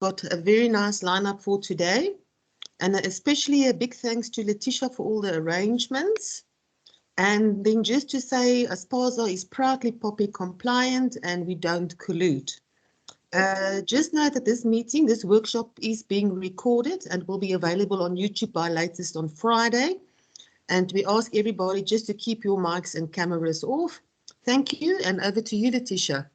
got a very nice lineup for today, and especially a big thanks to Letitia for all the arrangements. And then just to say, ASPASA is proudly POPI compliant and we don't collude. Just note that this meeting, this workshop is being recorded and will be available on YouTube by latest on Friday. And we ask everybody just to keep your mics and cameras off. Thank you, and over to you, Letitia.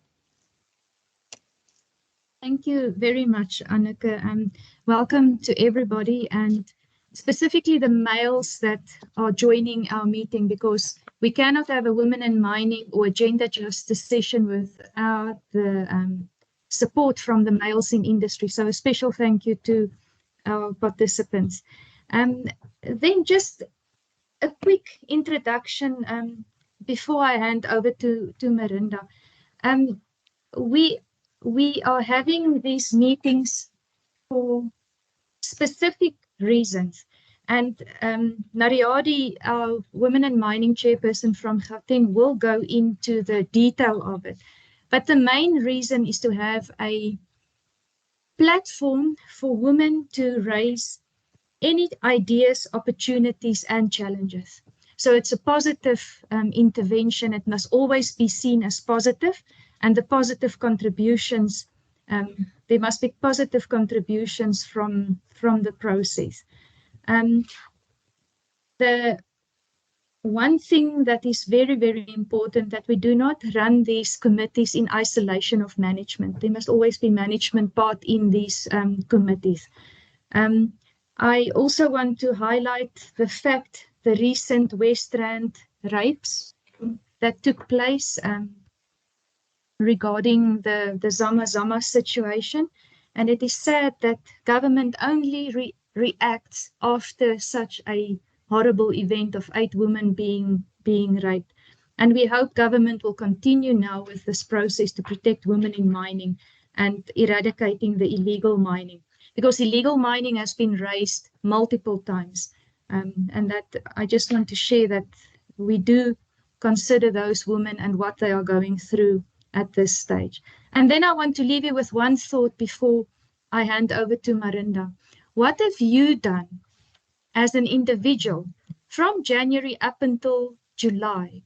Thank you very much, Anneke. Welcome to everybody, and specifically the males that are joining our meeting, because we cannot have a women in mining or a gender justice session without the support from the males in industry. So a special thank you to our participants. Then just a quick introduction before I hand over to Marinda. We are having these meetings for specific reasons. And Nariadi, our Women in Mining chairperson from Gauteng, will go into the detail of it. But the main reason is to have a platform for women to raise any ideas, opportunities, and challenges. So it's a positive intervention. It must always be seen as positive, and the positive contributions, there must be positive contributions from the process. The one thing that is very, very important, that we do not run these committees in isolation of management. There must always be management part in these committees. I also want to highlight the fact, the recent West Rand rapes that took place regarding the Zama situation. And it is sad that government only reacts after such a horrible event of 8 women being raped. And we hope government will continue now with this process to protect women in mining and eradicating the illegal mining. Because illegal mining has been raised multiple times. And that I just want to share that we do consider those women and what they are going through at this stage. And then I want to leave you with one thought before I hand over to Marinda. What have you done as an individual from January up until July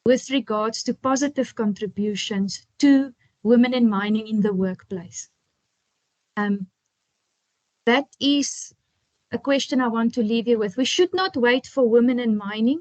with regards to positive contributions to women in mining in the workplace? That is a question I want to leave you with. We should not wait for women in mining.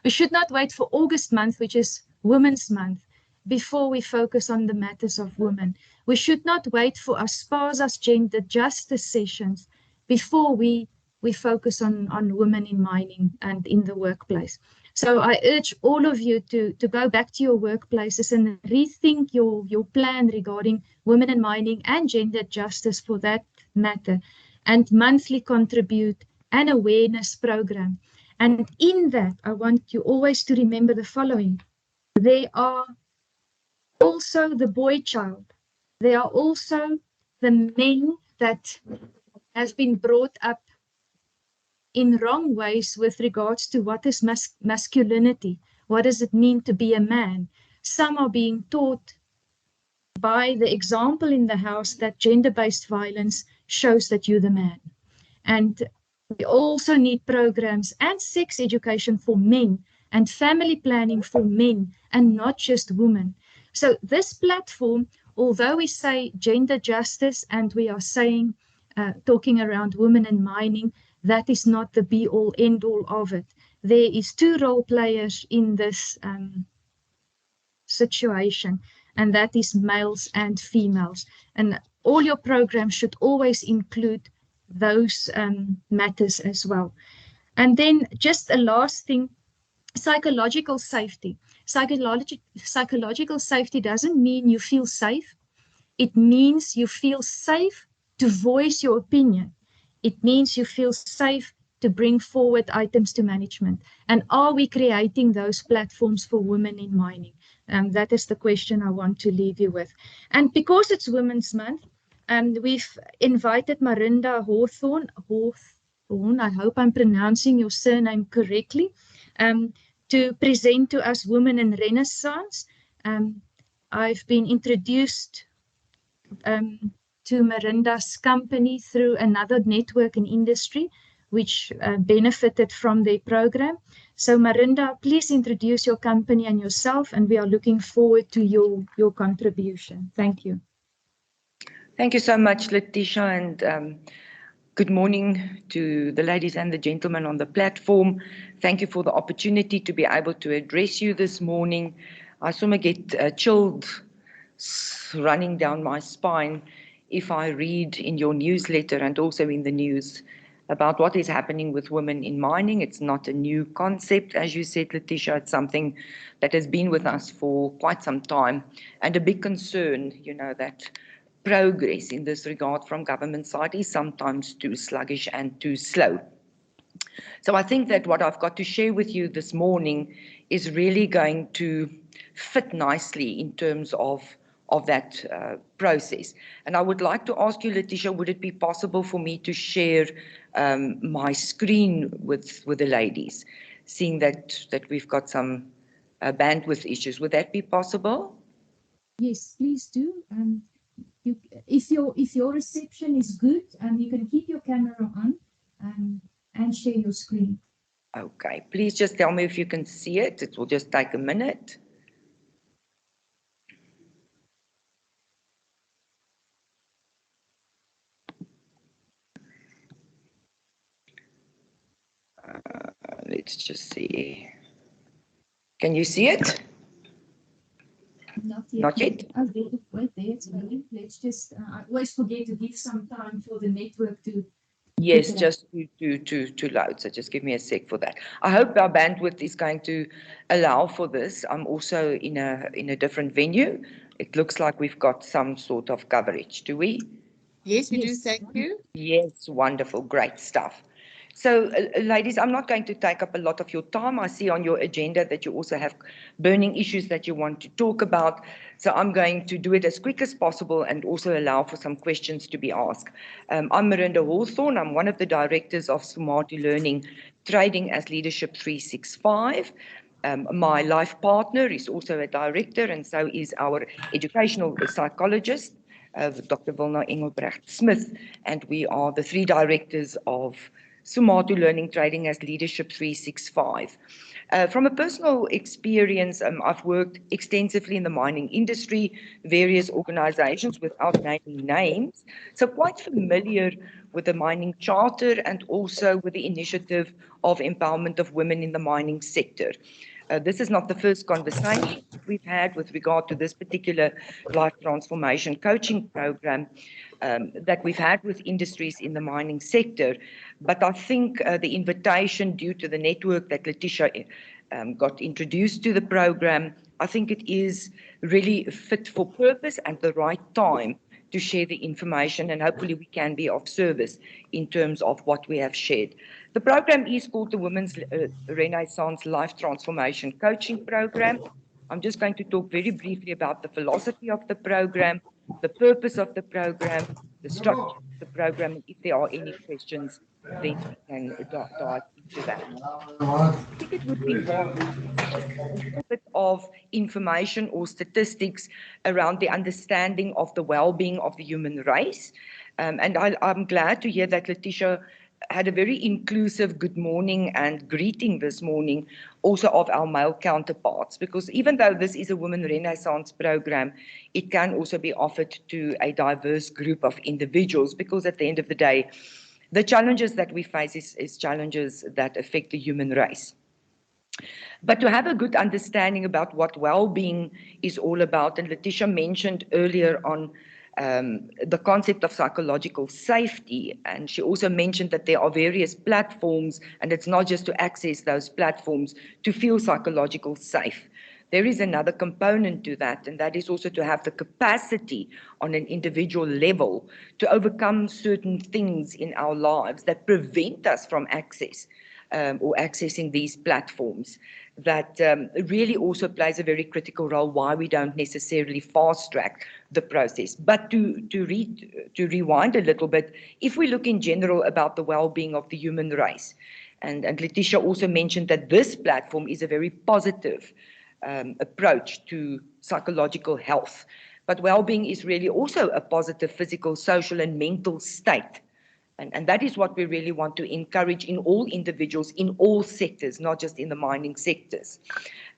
We should not wait for August month, which is Women's Month, before we focus on the matters of women. We should not wait for ASPASA's gender justice sessions before we focus on women in mining and in the workplace. So I urge all of you to go back to your workplaces and rethink your plan regarding women in mining and gender justice for that matter, and monthly contribute an awareness program. And in that, I want you always to remember the following. There are also the boy child. There are also the men that has been brought up in wrong ways with regards to what is masculinity. What does it mean to be a man? Some are being taught by the example in the house that gender-based violence shows that you're the man. And we also need programs and sex education for men and family planning for men and not just women. So this platform, although we say gender justice and we are saying, talking around women in mining, that is not the be-all, end-all of it. There is 2 role players in this situation, and that is males and females. And all your programs should always include those matters as well. And then just a last thing, psychological safety. Psychological safety doesn't mean you feel safe. It means you feel safe to voice your opinion. It means you feel safe to bring forward items to management. And are we creating those platforms for women in mining? That is the question I want to leave you with. And because it's Women's Month, we've invited Marinda Hawthorne, I hope I'm pronouncing your surname correctly, to present to us Women in Renaissance. I've been introduced to Marinda's company through another network in industry, which benefited from their program. So Marinda, please introduce your company and yourself, and we are looking forward to your contribution. Thank you. Thank you so much, Letitia, and good morning to the ladies and the gentlemen on the platform. Thank you for the opportunity to be able to address you this morning. I somewhere get chilled running down my spine if I read in your newsletter and also in the news about what is happening with women in mining. It's not a new concept, as you said, Letitia. It's something that has been with us for quite some time, and a big concern, that progress in this regard from government side is sometimes too sluggish and too slow. So I think that what I've got to share with you this morning is really going to fit nicely in terms of that process. And I would like to ask you, Letitia, would it be possible for me to share my screen with the ladies, seeing that we've got some bandwidth issues? Would that be possible? Yes, please do. If your reception is good, you can keep your camera on and share your screen. Okay, please just tell me if you can see it. It will just take a minute. Let's just see. Can you see it? Not yet. Not yet? Oh, wait, there it's moving. Let's just, I always forget to give some time for the network to... Yes, just to load. So just give me a sec for that. I hope our bandwidth is going to allow for this. I'm also in a different venue. It looks like we've got some sort of coverage. Do we? Yes, we do. Thank you. Yes, wonderful. Great stuff. So, ladies, I'm not going to take up a lot of your time. I see on your agenda that you also have burning issues that you want to talk about. So I'm going to do it as quick as possible and also allow for some questions to be asked. I'm Marinda Hawthorne. I'm one of the directors of Sumati Learning Trading as Leadership 365. My life partner is also a director, and so is our educational psychologist, Dr. Wilna Engelbrecht-Smith, and we are the three directors of Sumati Learning Trading as Leadership 365. From a personal experience, I've worked extensively in the mining industry, various organizations without naming names, so quite familiar with the mining charter and also with the initiative of empowerment of women in the mining sector. This is not the first conversation we've had with regard to this particular life transformation coaching program that we've had with industries in the mining sector. But I think the invitation due to the network that Letitia got introduced to the program, I think it is really fit for purpose and the right time to share the information, and hopefully we can be of service in terms of what we have shared. The program is called the Women's Renaissance Life Transformation Coaching Program. I'm just going to talk very briefly about the philosophy of the program, the purpose of the program, the structure of the program, and if there are any questions, then we can dive into that. I think it would be more a little bit of information or statistics around the understanding of the well-being of the human race. And I'm glad to hear that Letitia had a very inclusive good morning and greeting this morning also of our male counterparts, because even though this is a Women Renaissance program, it can also be offered to a diverse group of individuals, because at the end of the day, the challenges that we face is challenges that affect the human race. But to have a good understanding about what well-being is all about, and Letitia mentioned earlier on the concept of psychological safety, and she also mentioned that there are various platforms, and it's not just to access those platforms to feel psychological safe. There is another component to that, and that is also to have the capacity on an individual level to overcome certain things in our lives that prevent us from access or accessing these platforms. That really also plays a very critical role why we don't necessarily fast track the process. But to rewind a little bit, if we look in general about the well-being of the human race, and Letitia also mentioned that this platform is a very positive approach to psychological health. But well-being is really also a positive physical, social, and mental state. And that is what we really want to encourage in all individuals, in all sectors, not just in the mining sectors.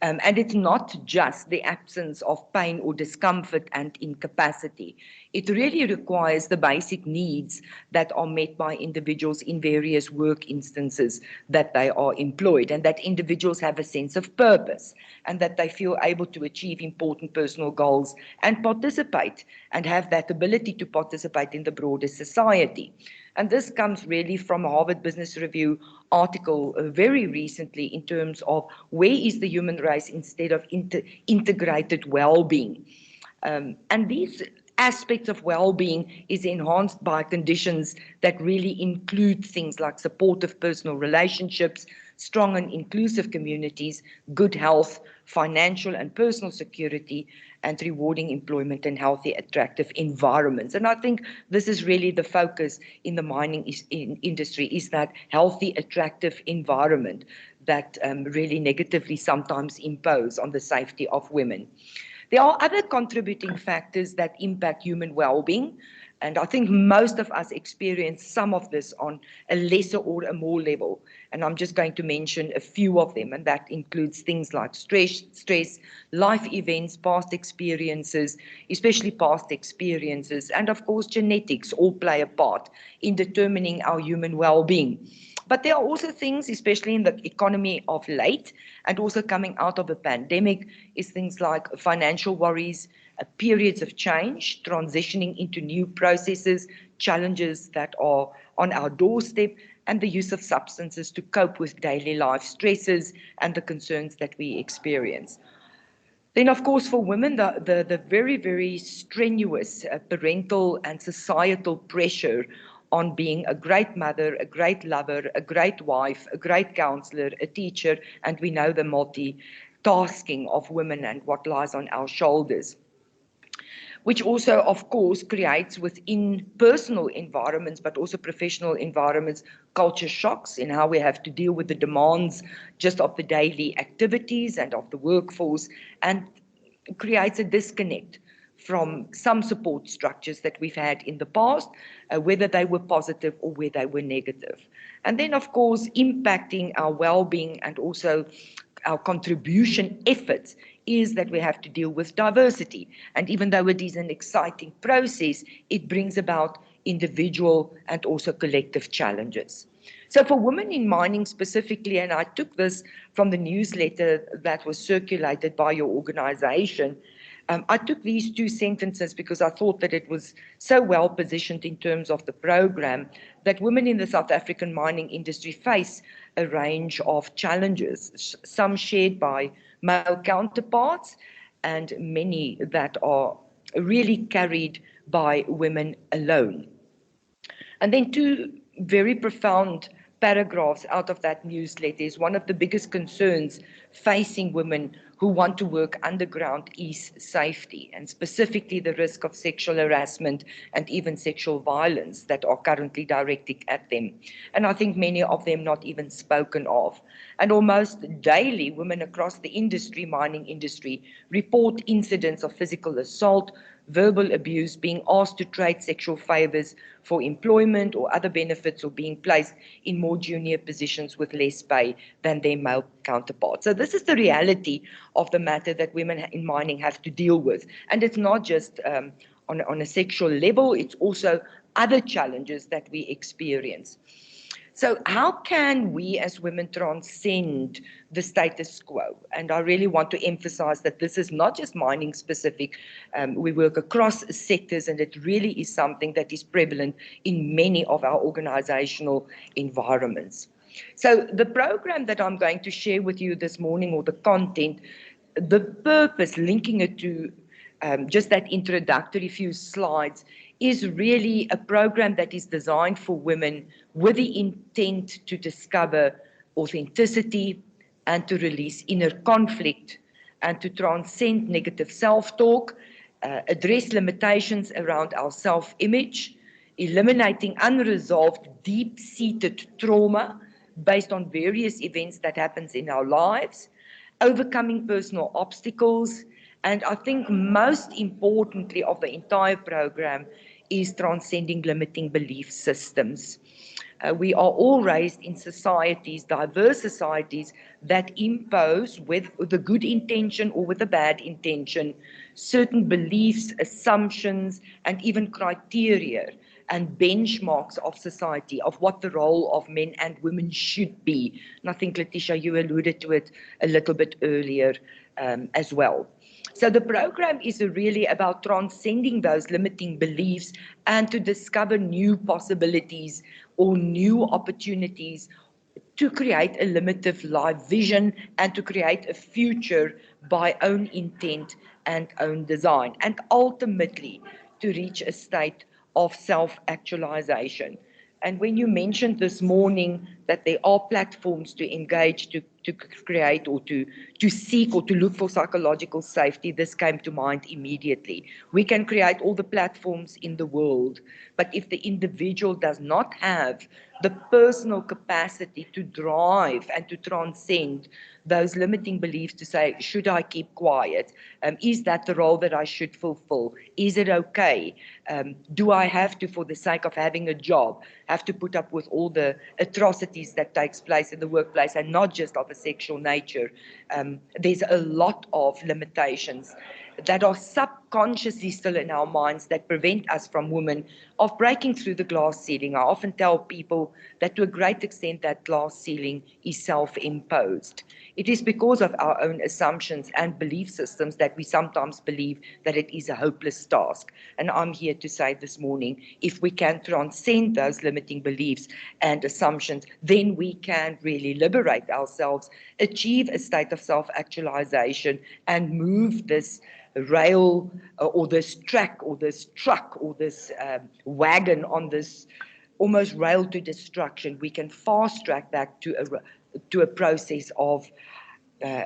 And it's not just the absence of pain or discomfort and incapacity. It really requires the basic needs that are met by individuals in various work instances that they are employed, and that individuals have a sense of purpose, and that they feel able to achieve important personal goals and participate and have that ability to participate in the broader society. And this comes really from a Harvard Business Review article very recently in terms of where is the human race instead of integrated well-being. And these aspects of well-being is enhanced by conditions that really include things like supportive personal relationships, strong and inclusive communities, good health, financial and personal security, and rewarding employment and healthy, attractive environments. And I think this is really the focus in the mining industry, is that healthy, attractive environment that really negatively sometimes impose on the safety of women. There are other contributing factors that impact human well-being, and I think most of us experience some of this on a lesser or a more level. And I'm just going to mention a few of them, and that includes things like stress, life events, past experiences, especially past experiences, and of course genetics all play a part in determining our human well-being. But there are also things, especially in the economy of late, and also coming out of a pandemic, is things like financial worries, periods of change, transitioning into new processes, challenges that are on our doorstep, and the use of substances to cope with daily life stresses and the concerns that we experience. Then, of course, for women, the very, very strenuous parental and societal pressure on being a great mother, a great lover, a great wife, a great counselor, a teacher, and we know the multitasking of women and what lies on our shoulders, which also, of course, creates within personal environments, but also professional environments, culture shocks in how we have to deal with the demands just of the daily activities and of the workforce, and creates a disconnect from some support structures that we've had in the past, whether they were positive or whether they were negative. And then, of course, impacting our well-being and also our contribution efforts is that we have to deal with diversity. And even though it is an exciting process, it brings about individual and also collective challenges. So for women in mining specifically, and I took this from the newsletter that was circulated by your organization, I took these two sentences because I thought that it was so well positioned in terms of the program, that women in the South African mining industry face a range of challenges, some shared by male counterparts and many that are really carried by women alone. And then two very profound paragraphs out of that newsletter is one of the biggest concerns facing women who want to work underground is safety, and specifically the risk of sexual harassment and even sexual violence that are currently directed at them. And I think many of them not even spoken of. And almost daily, women across the industry, mining industry, report incidents of physical assault, verbal abuse, being asked to trade sexual favors for employment or other benefits, or being placed in more junior positions with less pay than their male counterparts. So this is the reality of the matter that women in mining have to deal with. And it's not just on a sexual level, it's also other challenges that we experience. So how can we as women transcend the status quo? And I really want to emphasize that this is not just mining specific. We work across sectors, and it really is something that is prevalent in many of our organizational environments. So the program that I'm going to share with you this morning, or the content, the purpose, linking it to just that introductory few slides, is really a program that is designed for women with the intent to discover authenticity and to release inner conflict and to transcend negative self-talk, address limitations around our self-image, eliminating unresolved, deep-seated trauma based on various events that happens in our lives, overcoming personal obstacles, And I think most importantly of the entire program is transcending limiting belief systems. We are all raised in societies, diverse societies, that impose, with the good intention or with the bad intention, certain beliefs, assumptions, and even criteria and benchmarks of society, of what the role of men and women should be. And I think, Letitia, you alluded to it a little bit earlier as well. So the program is really about transcending those limiting beliefs and to discover new possibilities or new opportunities to create a limited life vision and to create a future by own intent and own design, and ultimately to reach a state of self-actualization. And when you mentioned this morning that there are platforms to engage, to create or to seek or to look for psychological safety, this came to mind immediately. We can create all the platforms in the world, but if the individual does not have the personal capacity to drive and to transcend those limiting beliefs, to say, should I keep quiet? Is that the role that I should fulfill? Is it okay? Do I have to, for the sake of having a job, have to put up with all the atrocities that takes place in the workplace, and not just of a sexual nature? There's a lot of limitations that are subconsciously still in our minds that prevent us from women of breaking through the glass ceiling. I often tell people that to a great extent that glass ceiling is self-imposed. It is because of our own assumptions and belief systems that we sometimes believe that it is a hopeless task. And I'm here to say this morning, if we can transcend those limiting beliefs and assumptions, then we can really liberate ourselves, achieve a state of self-actualization, and move this rail or this track or this truck or this wagon on this almost rail to destruction. We can fast track that to a process of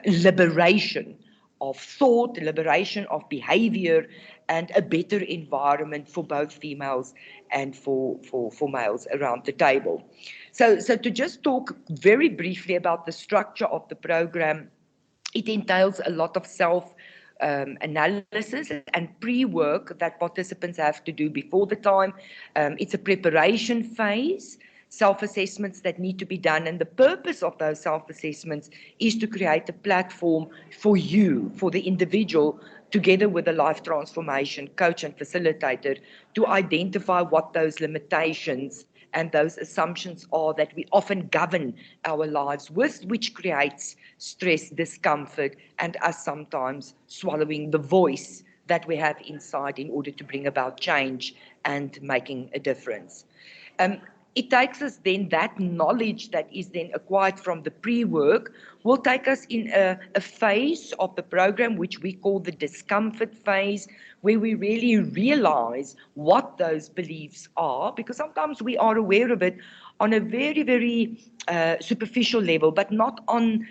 liberation of thought, liberation of behavior, and a better environment for both females and for males around the table. So to just talk very briefly about the structure of the program, it entails a lot of analysis and pre-work that participants have to do before the time. It's a preparation phase, self-assessments that need to be done, and the purpose of those self-assessments is to create a platform for you, for the individual, together with a life transformation coach and facilitator, to identify what those limitations and those assumptions are that we often govern our lives with, which creates stress, discomfort, and us sometimes swallowing the voice that we have inside in order to bring about change and making a difference. It takes us then, that knowledge that is then acquired from the pre-work will take us in a phase of the program which we call the discomfort phase, where we really realize what those beliefs are, because sometimes we are aware of it on a very, very superficial level, but not on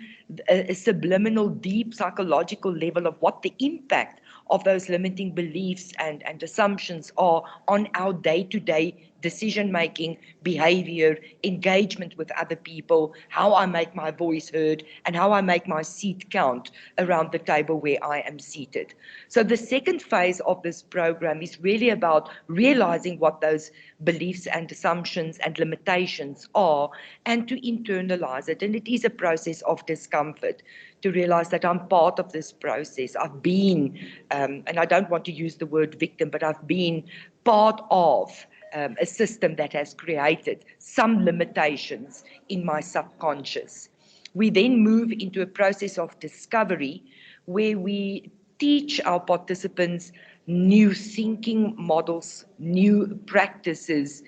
a subliminal, deep psychological level of what the impact of those limiting beliefs and assumptions are on our day-to-day decision-making, behavior, engagement with other people, how I make my voice heard, and how I make my seat count around the table where I am seated. So the second phase of this program is really about realizing what those beliefs and assumptions and limitations are, and to internalize it. And it is a process of discomfort, to realize that I'm part of this process. I've been, and I don't want to use the word victim, but I've been part of a system that has created some limitations in my subconscious. We then move into a process of discovery where we teach our participants new thinking models, new practices,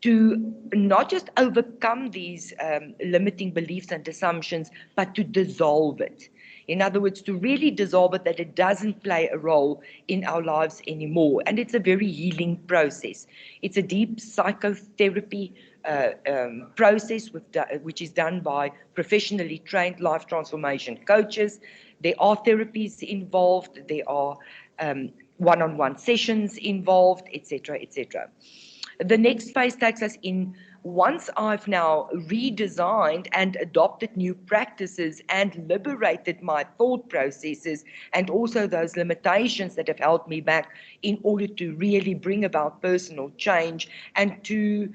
to not just overcome these limiting beliefs and assumptions, but to dissolve it. In other words, to really dissolve it, that it doesn't play a role in our lives anymore. And it's a very healing process. It's a deep psychotherapy process which is done by professionally trained life transformation coaches. There are therapies involved, there are one-on-one sessions involved, etc., etc. The next phase takes us in once I've now redesigned and adopted new practices and liberated my thought processes and also those limitations that have held me back in order to really bring about personal change and to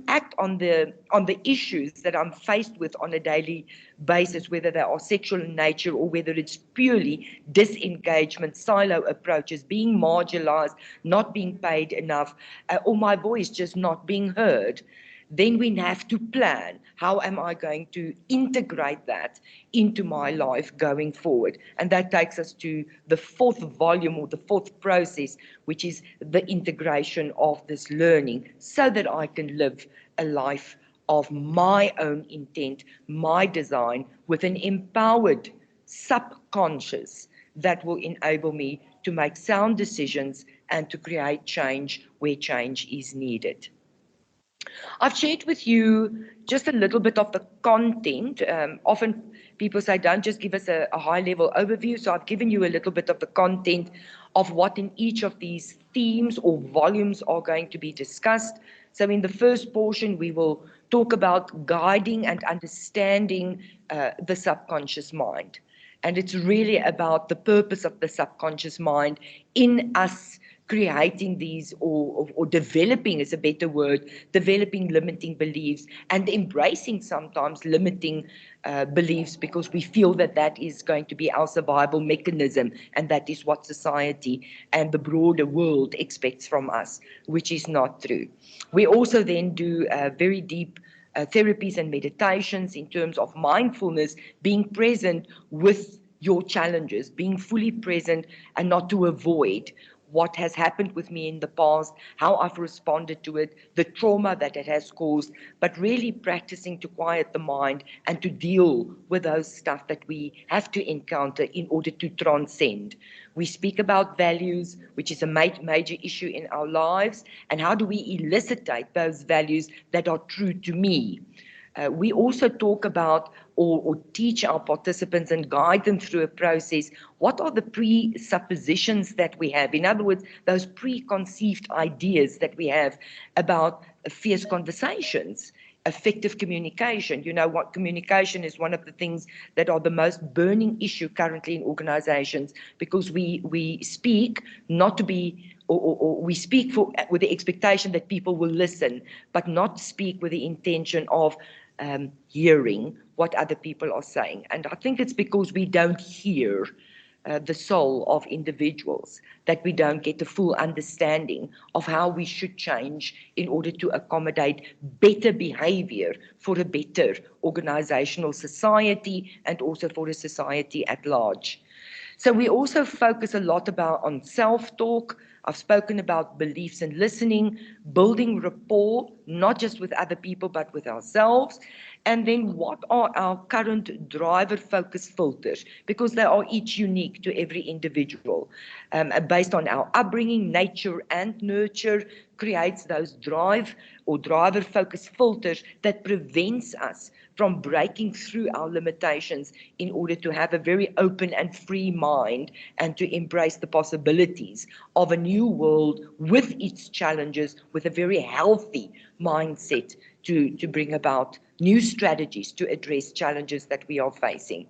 act on the issues that I'm faced with on a daily basis, whether they are sexual in nature or whether it's purely disengagement, silo approaches, being marginalized, not being paid enough, or my voice just not being heard. Then we have to plan, how am I going to integrate that into my life going forward? And that takes us to the fourth volume or the fourth process, which is the integration of this learning so that I can live a life of my own intent, my design, with an empowered subconscious that will enable me to make sound decisions and to create change where change is needed. I've shared with you just a little bit of the content. Often people say, don't just give us a high-level overview. So I've given you a little bit of the content of what in each of these themes or volumes are going to be discussed. So in the first portion, we will talk about guiding and understanding the subconscious mind. And it's really about the purpose of the subconscious mind in us creating these or developing is a better word, developing limiting beliefs and embracing sometimes limiting beliefs because we feel that that is going to be our survival mechanism and that is what society and the broader world expects from us, which is not true. We also then do very deep therapies and meditations in terms of mindfulness, being present with your challenges, being fully present and not to avoid what has happened with me in the past, how I've responded to it, the trauma that it has caused, but really practicing to quiet the mind and to deal with those stuff that we have to encounter in order to transcend. We speak about values, which is a major issue in our lives, and how do we elicitate those values that are true to me. We also talk about or teach our participants and guide them through a process. What are the presuppositions that we have? In other words, those preconceived ideas that we have about fierce conversations, effective communication. You know what, communication is one of the things that are the most burning issue currently in organizations because we speak not to be or we speak with the expectation that people will listen, but not speak with the intention of hearing what other people are saying. And I think it's because we don't hear the soul of individuals that we don't get a full understanding of how we should change in order to accommodate better behavior for a better organizational society and also for a society at large. So we also focus a lot on self-talk. I've spoken about beliefs and listening, building rapport, not just with other people, but with ourselves. And then what are our current driver-focused filters? Because they are each unique to every individual. Based on our upbringing, nature and nurture creates those driver-focused filters that prevents us from breaking through our limitations in order to have a very open and free mind and to embrace the possibilities of a new world with its challenges, with a very healthy mindset to bring about new strategies to address challenges that we are facing.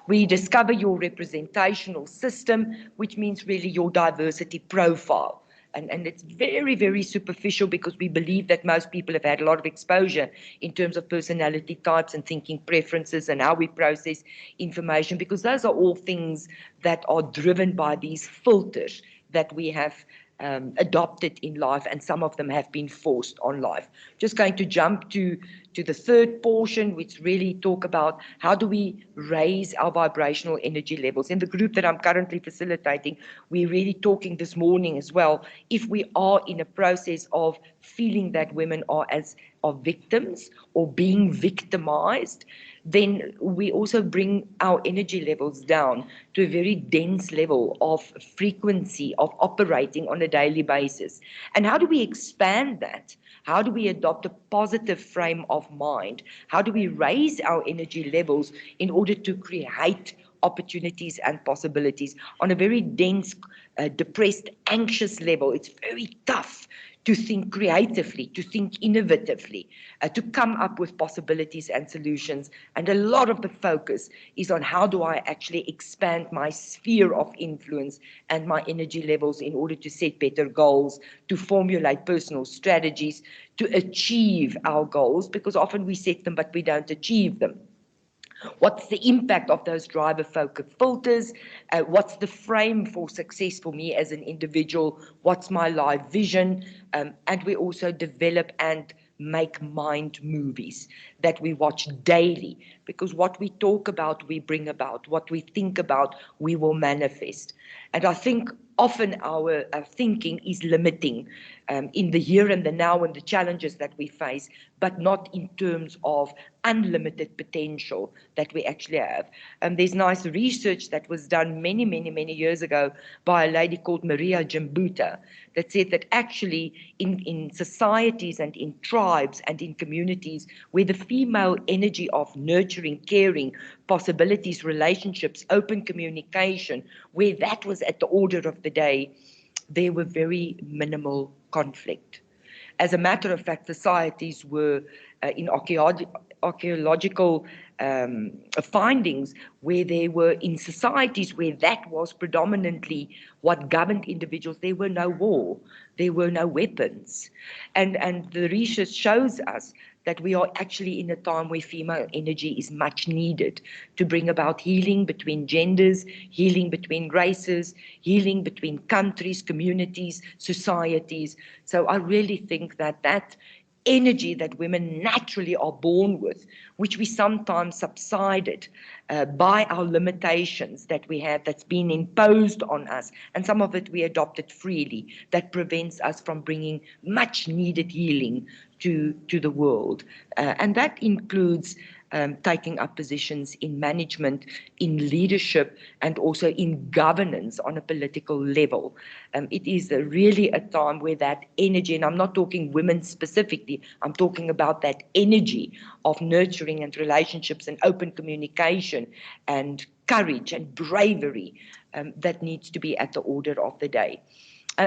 We discover your representational system, which means really your diversity profile. And it's very, very superficial because we believe that most people have had a lot of exposure in terms of personality types and thinking preferences and how we process information, because those are all things that are driven by these filters that we have adopted in life, and some of them have been forced on life. Just going to jump to the third portion, which really talk about how do we raise our vibrational energy levels. In the group that I'm currently facilitating, we're really talking this morning as well, if we are in a process of feeling that women are victims or being victimized, then we also bring our energy levels down to a very dense level of frequency of operating on a daily basis. And how do we expand that? How do we adopt a positive frame of mind? How do we raise our energy levels in order to create opportunities and possibilities on a very dense, depressed, anxious level. It's very tough to think creatively, to think innovatively, to come up with possibilities and solutions. And a lot of the focus is on how do I actually expand my sphere of influence and my energy levels in order to set better goals, to formulate personal strategies, to achieve our goals, because often we set them but we don't achieve them. What's the impact of those driver focus filters? What's the frame for success for me as an individual? What's my life vision? And we also develop and make mind movies that we watch daily, because what we talk about, we bring about. What we think about, we will manifest. And I think often our thinking is limiting in the here and the now and the challenges that we face, but not in terms of unlimited potential that we actually have. There's nice research that was done many years ago by a lady called Maria Jimbuta that said that actually in societies and in tribes and in communities where the female energy of nurturing, caring, possibilities, relationships, open communication, where that was at the order of the day, there were very minimal conflict. As a matter of fact, societies were in archaeological findings where there were, in societies where that was predominantly what governed individuals, there were no war, there were no weapons. And the research shows us that we are actually in a time where female energy is much needed to bring about healing between genders, healing between races, healing between countries, communities, societies. So I really think that that energy that women naturally are born with, which we sometimes subsided by our limitations that we have, that's been imposed on us, and some of it we adopted freely, that prevents us from bringing much needed healing to the world. And that includes taking up positions in management, in leadership, and also in governance on a political level. It is really a time where that energy, and I'm not talking women specifically, I'm talking about that energy of nurturing and relationships and open communication and courage and bravery that needs to be at the order of the day.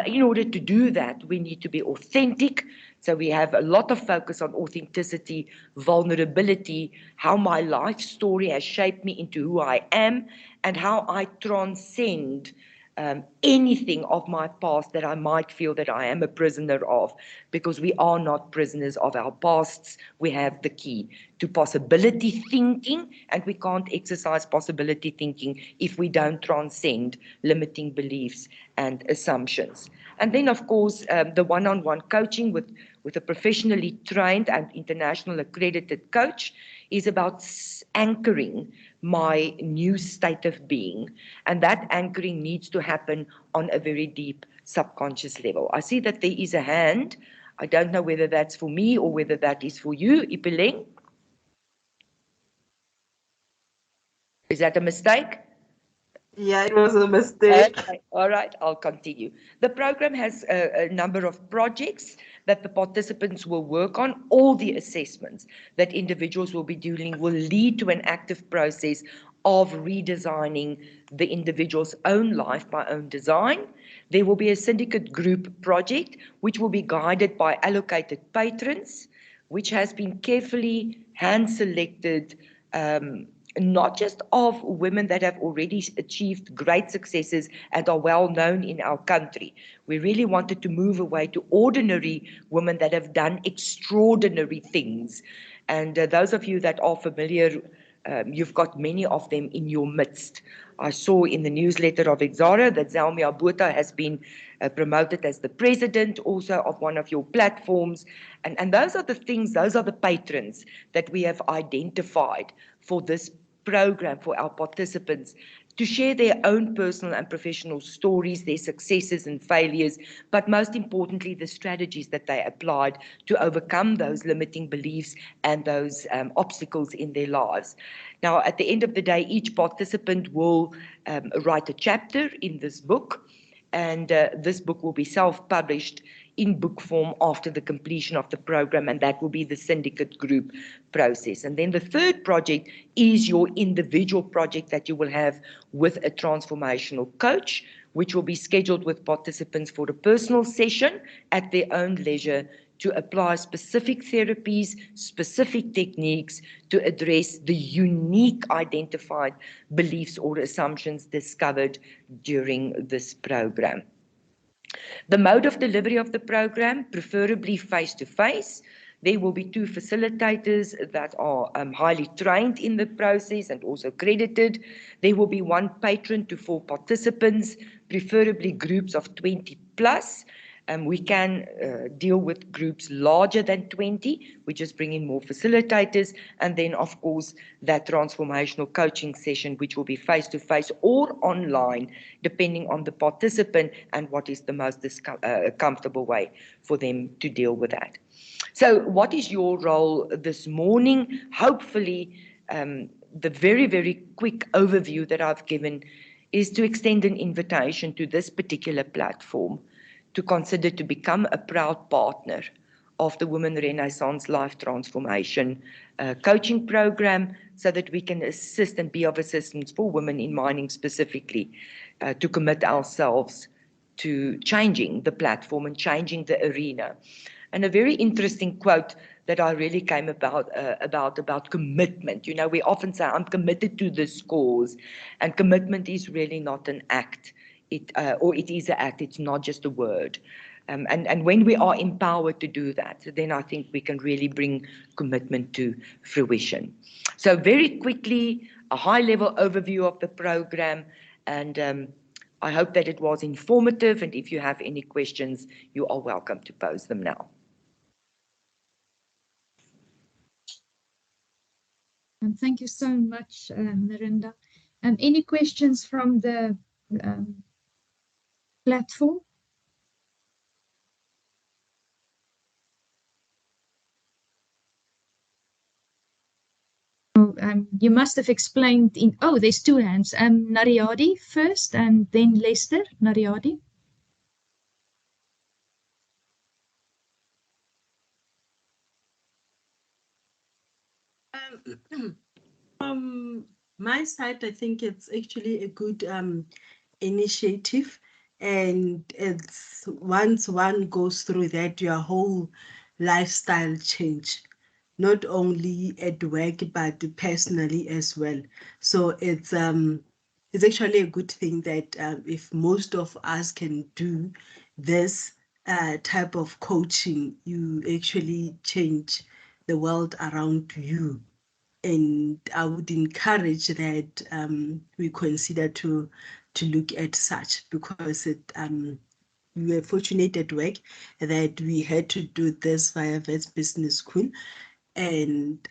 In order to do that, we need to be authentic. So we have a lot of focus on authenticity, vulnerability, how my life story has shaped me into who I am, and how I transcend anything of my past that I might feel that I am a prisoner of, because we are not prisoners of our pasts. We have the key to possibility thinking, and we can't exercise possibility thinking if we don't transcend limiting beliefs and assumptions. And then, of course, the one-on-one coaching with a professionally trained and international accredited coach is about anchoring my new state of being. And that anchoring needs to happen on a very deep subconscious level. I see that there is a hand. I don't know whether that's for me or whether that is for you, Ipeleng. Is that a mistake? Yeah, it was a mistake. Okay. All right, I'll continue. The program has a number of projects that the participants will work on. All the assessments that individuals will be doing will lead to an active process of redesigning the individual's own life by own design. There will be a syndicate group project which will be guided by allocated patrons, which has been carefully hand-selected, not just of women that have already achieved great successes and are well known in our country. We really wanted to move away to ordinary women that have done extraordinary things. And those of you that are familiar, you've got many of them in your midst. I saw in the newsletter of Exara that Zelmi Abota has been promoted as the president also of one of your platforms. And those are the things, those are the patrons that we have identified for this program for our participants to share their own personal and professional stories, their successes and failures, but most importantly, the strategies that they applied to overcome those limiting beliefs and those obstacles in their lives. Now, at the end of the day, each participant will write a chapter in this book, and this book will be self-published in book form after the completion of the program, and that will be the syndicate group process. And then the third project is your individual project that you will have with a transformational coach, which will be scheduled with participants for a personal session at their own leisure to apply specific therapies, specific techniques to address the unique identified beliefs or assumptions discovered during this program. The mode of delivery of the program, preferably face-to-face. There will be 2 facilitators that are highly trained in the process and also accredited. There will be 1 patron to 4 participants, preferably groups of 20 plus. We can deal with groups larger than 20. We just bring in more facilitators, and then of course that transformational coaching session, which will be face-to-face or online, depending on the participant and what is the most comfortable way for them to deal with that. So what is your role this morning? Hopefully the very, very quick overview that I've given is to extend an invitation to this particular platform to consider to become a proud partner of the Women Renaissance Life Transformation coaching program, so that we can assist and be of assistance for women in mining specifically, to commit ourselves to changing the platform and changing the arena. And a very interesting quote that I really came about commitment. You know, we often say, I'm committed to this cause, and commitment is really not an act. It is an act, it's not just a word. And when we are empowered to do that, then I think we can really bring commitment to fruition. So very quickly, a high-level overview of the program, and I hope that it was informative, and if you have any questions, you are welcome to pose them now. And thank you so much, Marinda. Any questions from the platform? You must have explained in, oh, there's 2 hands. Nariadi first and then Lester. Nariadi. From my side, I think it's actually a good initiative, and it's once one goes through that, your whole lifestyle change, not only at work but personally as well. So it's actually a good thing that if most of us can do this type of coaching, you actually change the world around you. And I would encourage that we consider to look at such, because we were fortunate at work that we had to do this via Vets Business School, and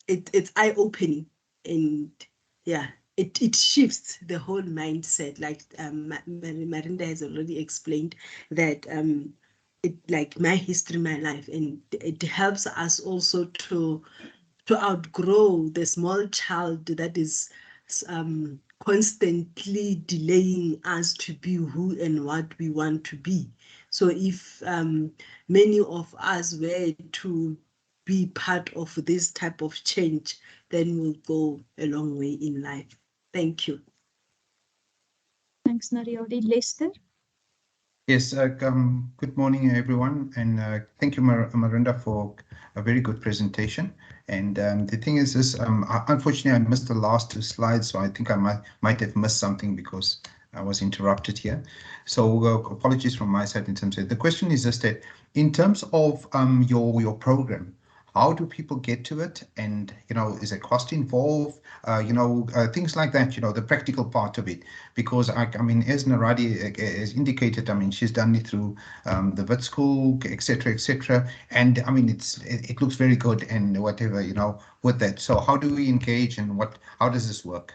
it's eye-opening, and yeah, it shifts the whole mindset. Like Marinda has already explained that it, like my history, my life, and it helps us also to outgrow the small child that is constantly delaying us to be who and what we want to be. So if many of us were to be part of this type of change, then we'll go a long way in life. Thank you. Thanks, Nariadi. Lester? Yes, good morning, everyone, and thank you, Marinda, for a very good presentation. And the thing is this, unfortunately, I missed the last 2 slides, so I think I might have missed something because I was interrupted here. So apologies from my side in terms of the question is just that in terms of your program, how do people get to it? And, you know, is there cost involved? Things like that, you know, the practical part of it. Because, I mean, as Naradi has indicated, I mean, she's done it through the vet school, etc., etc. And, I mean, it looks very good and whatever, you know, with that. So how do we engage and how does this work?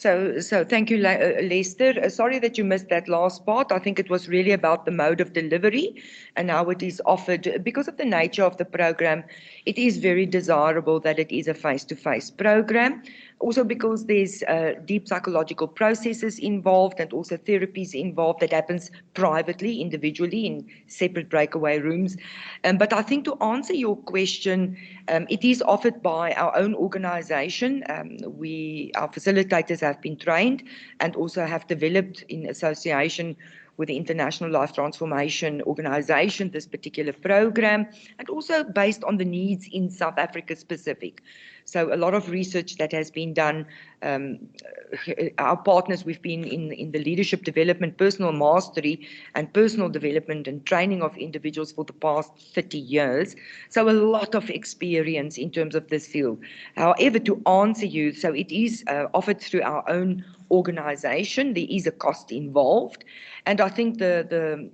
So thank you, Lester. Sorry that you missed that last part. I think it was really about the mode of delivery and how it is offered. Because of the nature of the program, it is very desirable that it is a face-to-face program. Also because there's deep psychological processes involved and also therapies involved that happens privately, individually, in separate breakaway rooms. But I think to answer your question, it is offered by our own organisation. Our facilitators have been trained and also have developed in association with the International Life Transformation Organisation, this particular program, and also based on the needs in South Africa specific. So a lot of research that has been done. Our partners, we've been in the leadership development, personal mastery and personal development and training of individuals for the past 30 years. So a lot of experience in terms of this field. However, to answer you, so it is offered through our own organisation. There is a cost involved. And I think the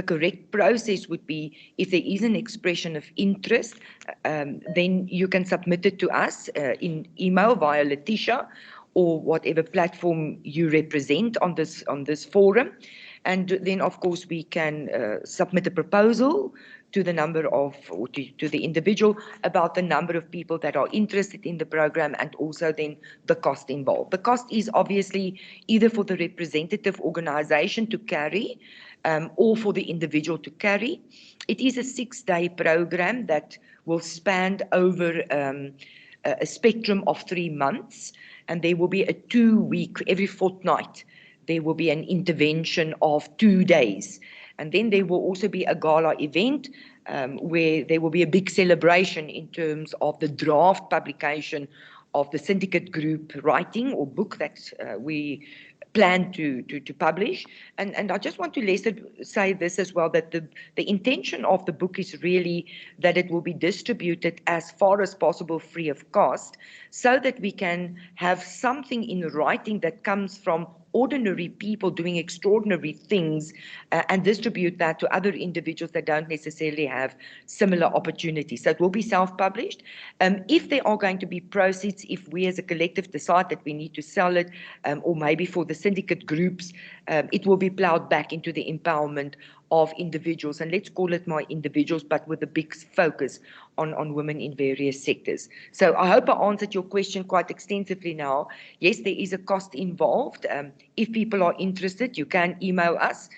correct process would be, if there is an expression of interest, then you can submit it to us in email via Letitia or whatever platform you represent on this forum. And then, of course, we can submit a proposal to the number of, or to the individual about the number of people that are interested in the program and also then the cost involved. The cost is obviously either for the representative organisation to carry or for the individual to carry. It is a 6-day program that will span over a spectrum of 3 months, and there will be a 2-week, every fortnight, there will be an intervention of 2 days. And then there will also be a gala event where there will be a big celebration in terms of the draft publication of the syndicate group writing or book that we plan to publish. And I just want to, Lester, say this as well, that the intention of the book is really that it will be distributed as far as possible free of cost, so that we can have something in writing that comes from ordinary people doing extraordinary things and distribute that to other individuals that don't necessarily have similar opportunities. So it will be self-published. If there are going to be proceeds, if we as a collective decide that we need to sell it, or maybe for the syndicate groups, it will be plowed back into the empowerment of individuals, and let's call it my individuals, but with a big focus on women in various sectors. So I hope I answered your question quite extensively now. Yes, there is a cost involved. If people are interested, you can email us.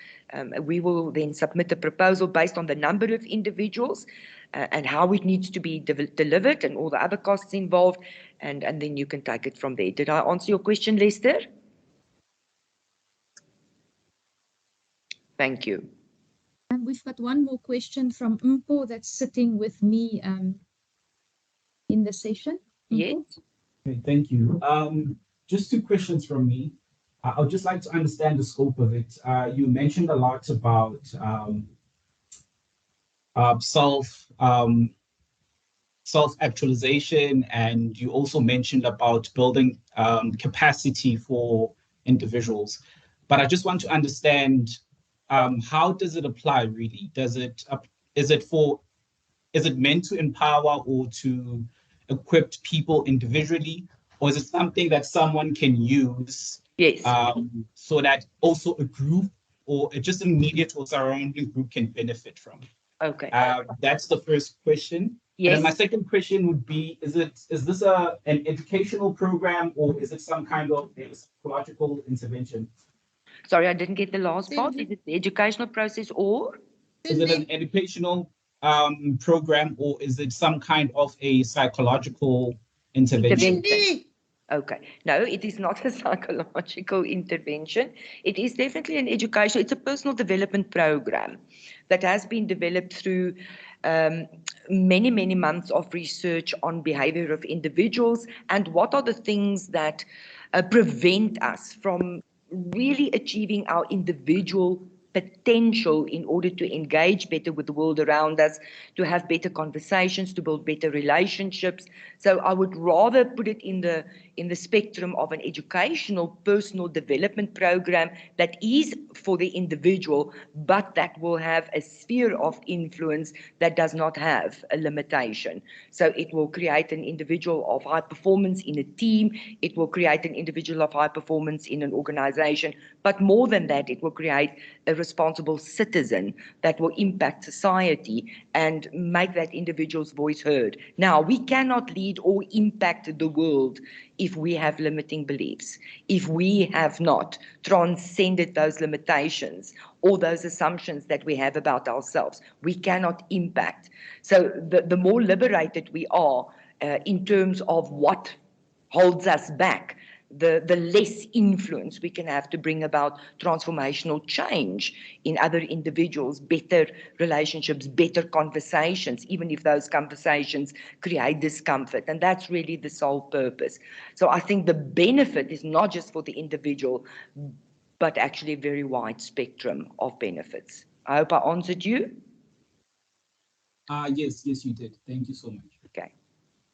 We will then submit a proposal based on the number of individuals and how it needs to be delivered and all the other costs involved, and then you can take it from there. Did I answer your question, Lester? Thank you. And we've got one more question from Mpo that's sitting with me in the session. Yes. Okay, thank you. Just 2 questions from me. I would just like to understand the scope of it. You mentioned a lot about self-actualization, and you also mentioned about building capacity for individuals. But I just want to understand, how does it apply really? Is it meant to empower or to equip people individually, or is it something that someone can use? Yes. So that also a group or just an immediate or surrounding group can benefit from? Okay. That's the first question. Yes. And then my second question would be, is this an educational program, or is it some kind of psychological intervention? Sorry, I didn't get the last part. Is it the educational process or? Is it an educational program, or is it some kind of a psychological intervention? Okay. No, it is not a psychological intervention. It is definitely an education. It's a personal development program that has been developed through many, many months of research on behavior of individuals and what are the things that prevent us from really achieving our individual potential in order to engage better with the world around us, to have better conversations, to build better relationships. So I would rather put it in the spectrum of an educational personal development program that is for the individual, but that will have a sphere of influence that does not have a limitation. So it will create an individual of high performance in a team, it will create an individual of high performance in an organization, but more than that, it will create a responsible citizen that will impact society and make that individual's voice heard. Now, we cannot lead or impact the world if we have limiting beliefs, if we have not transcended those limitations or those assumptions that we have about ourselves. We cannot impact. So the more liberated we are in terms of what holds us back, the less influence we can have to bring about transformational change in other individuals, better relationships, better conversations, even if those conversations create discomfort. And that's really the sole purpose. So I think the benefit is not just for the individual, but actually a very wide spectrum of benefits. I hope I answered you. Yes, you did. Thank you so much. Okay.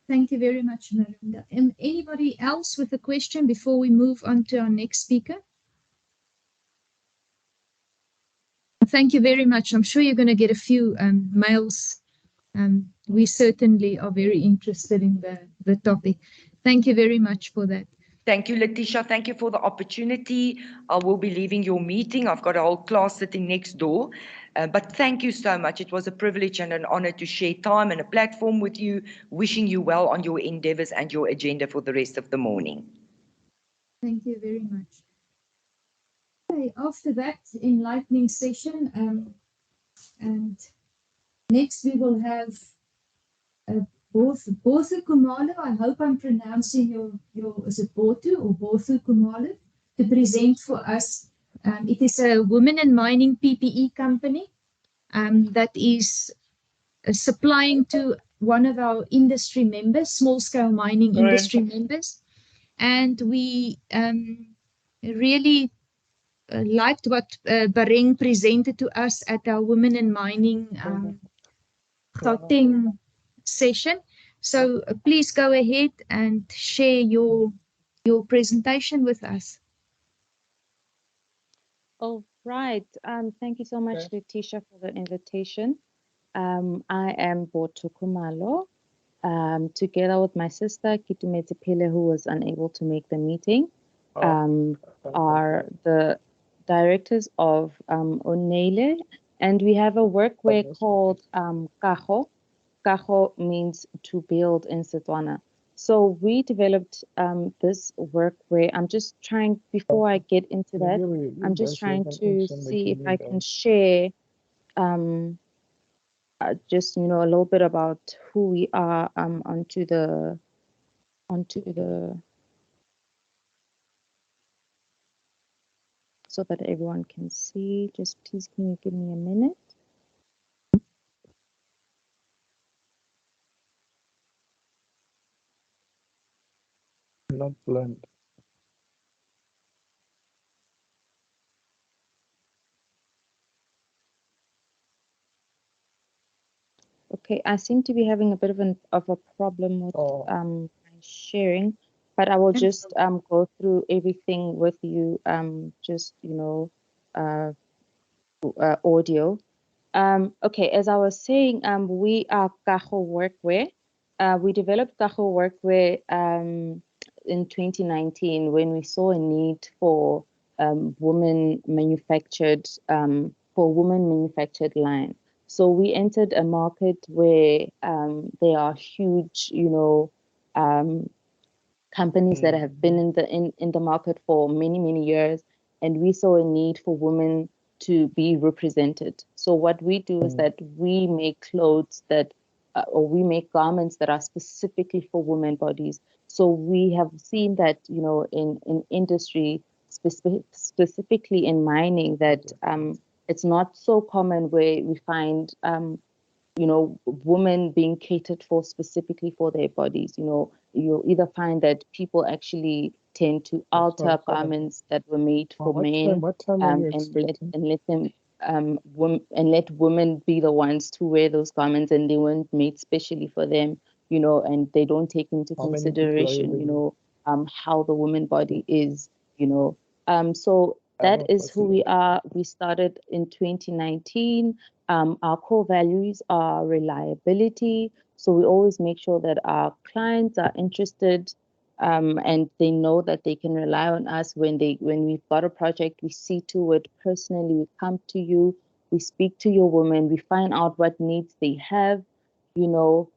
Thank you very much, Marinda. Anybody else with a question before we move on to our next speaker? Thank you very much. I'm sure you're going to get a few mails. We certainly are very interested in the topic. Thank you very much for that. Thank you, Letitia. Thank you for the opportunity. I will be leaving your meeting. I've got a whole class sitting next door. But thank you so much. It was a privilege and an honor to share time and a platform with you. Wishing you well on your endeavors and your agenda for the rest of the morning. Thank you very much. Okay, after that enlightening session, and next we will have Bothu Kumalo. I hope I'm pronouncing your is it Bothu or Bothu Kumalo, to present for us. It is a women in mining PPE company that is supplying to one of our industry members, small-scale mining industry members. And we really liked what Bareng presented to us at our Women in Mining Gauteng session. So please go ahead and share your presentation with us. All right. Thank you so much, Letitia, for the invitation. I am Bothu Kumalo, together with my sister, Kitumetse Pele, who was unable to make the meeting, are the directors of Onele, and we have a workwear called Kaho. Kaho means to build in Setswana. So we developed this workwear. I'm just trying, before I get into that, I'm just trying to see if I can share just, you know, a little bit about who we are onto the so that everyone can see. Just please, can you give me a minute? Not blend. Okay, I seem to be having a bit of a problem with my sharing, but I will just go through everything with you, just, you know, audio. Okay, as I was saying, we are Kaho Workwear. We developed Kaho Workwear in 2019 when we saw a need for women manufactured line. So we entered a market where there are huge, you know, companies that have been in the market for many years, and we saw a need for women to be represented. So what we do is that we make clothes that, or we make garments that are specifically for women bodies. So we have seen that, you know, in industry, specifically in mining, that it's not so common where we find, you know, women being catered for specifically for their bodies. You know, you'll either find that people actually tend to alter garments that were made for men and let them and let women be the ones to wear those garments, and they weren't made specially for them, you know, and they don't take into How many consideration, you deployable? know, how the woman body is, you know. So that Arrow is who we facility. are. We started in 2019. Our core values are reliability. So we always make sure that our clients are interested, and they know that they can rely on us when we've got a project. We see to it personally. We come to you, we speak to your women, we find out what needs they have, you know,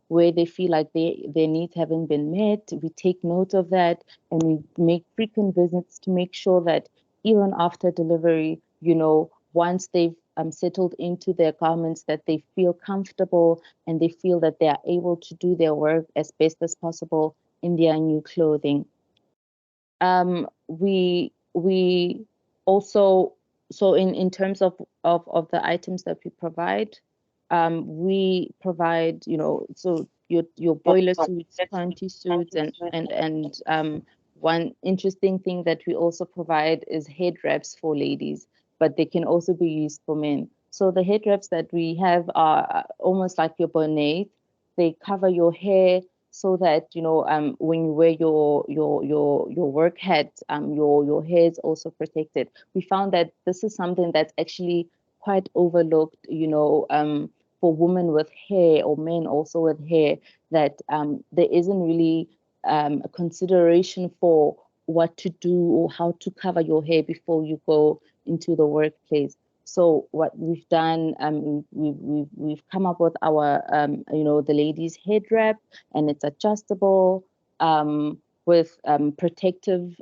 where they feel like their needs haven't been met. We take note of that, and we make frequent visits to make sure that even after delivery, you know, once they've settled into their garments, that they feel comfortable and they feel that they are able to do their work as best as possible in their new clothing. We also, so in terms of the items that we provide, you know, so your boiler suits, panty suits, and one interesting thing that we also provide is head wraps for ladies, but they can also be used for men. So the head wraps that we have are almost like your bonnet. They cover your hair so that, you know, when you wear your work hat, your hair is also protected. We found that this is something that's actually quite overlooked, you know, for women with hair or men also with hair, that there isn't really a consideration for what to do or how to cover your hair before you go into the workplace. So what we've done, we've come up with our, you know, the ladies' head wrap, and it's adjustable with protective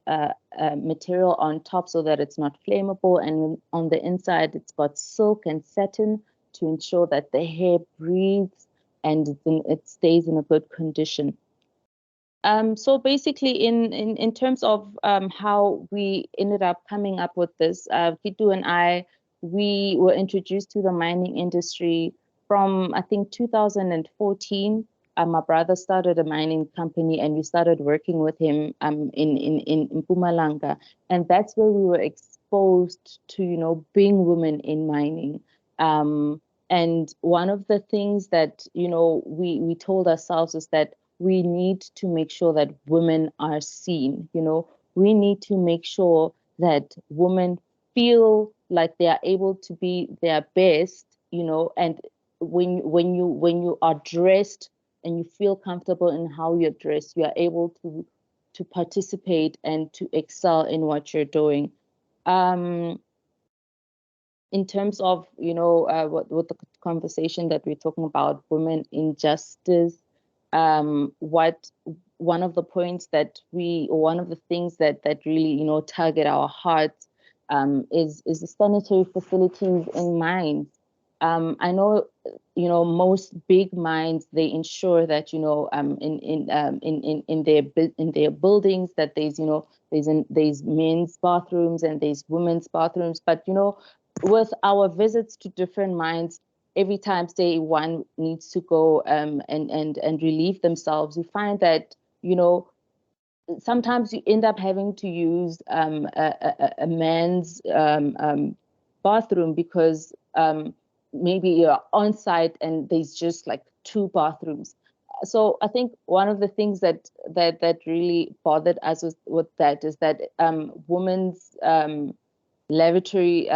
material on top so that it's not flammable, and on the inside it's got silk and satin to ensure that the hair breathes and it stays in a good condition. So basically, in terms of how we ended up coming up with this, Kitu and I, we were introduced to the mining industry from, I think, 2014. My brother started a mining company, and we started working with him in Mpumalanga, and that's where we were exposed to, you know, being women in mining. And one of the things that, you know, we told ourselves is that we need to make sure that women are seen. You know, we need to make sure that women feel like they are able to be their best, you know, and when you are dressed and you feel comfortable in how you're dressed, you are able to participate and to excel in what you're doing. In terms of, you know, what the conversation that we're talking about, women injustice, what one of the points that one of the things that really, you know, target our hearts is the sanitary facilities in mines. I know, you know, most big mines, they ensure that, you know, in their buildings, that there's, you know, there's men's bathrooms and there's women's bathrooms, but, you know, with our visits to different mines, every time, say, one needs to go and relieve themselves, you find that, you know, sometimes you end up having to use a man's bathroom because maybe you're on site and there's just like 2 bathrooms. So I think one of the things that really bothered us with that is that women's lavatory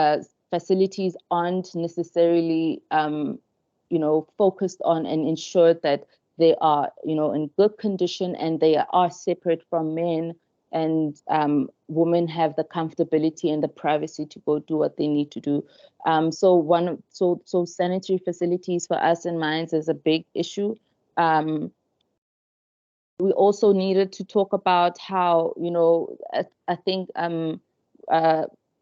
facilities aren't necessarily, you know, focused on and ensured that they are, you know, in good condition and they are separate from men, and women have the comfortability and the privacy to go do what they need to do. So sanitary facilities for us in mines is a big issue. We also needed to talk about how, you know, I think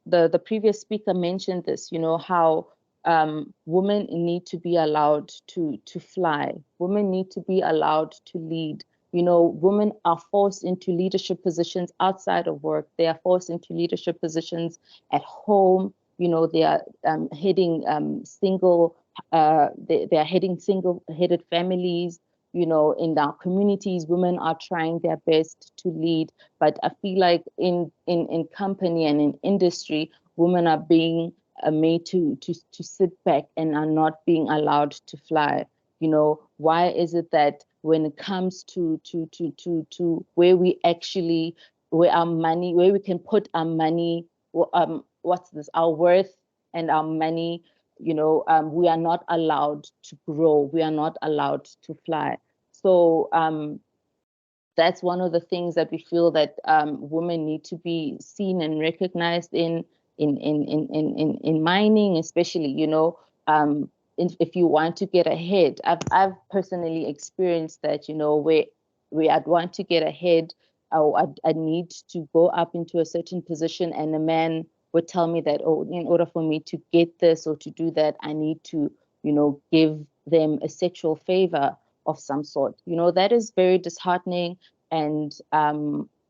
the previous speaker mentioned this, you know, how women need to be allowed to fly. Women need to be allowed to lead. You know, women are forced into leadership positions outside of work. They are forced into leadership positions at home. You know, they are heading they are heading single-headed families. You know, in our communities, women are trying their best to lead, but I feel like in company and in industry, women are being made to sit back and are not being allowed to fly. You know, why is it that when it comes to where we actually, where our money, where we can put our money, what's this, our worth and our money, you know, we are not allowed to grow, we are not allowed to fly. So that's one of the things that we feel that women need to be seen and recognized in mining, especially, you know, if you want to get ahead. I've personally experienced that, you know, where I'd want to get ahead, I need to go up into a certain position, and a man would tell me that, oh, in order for me to get this or to do that, I need to, you know, give them a sexual favor of some sort. You know, that is very disheartening, and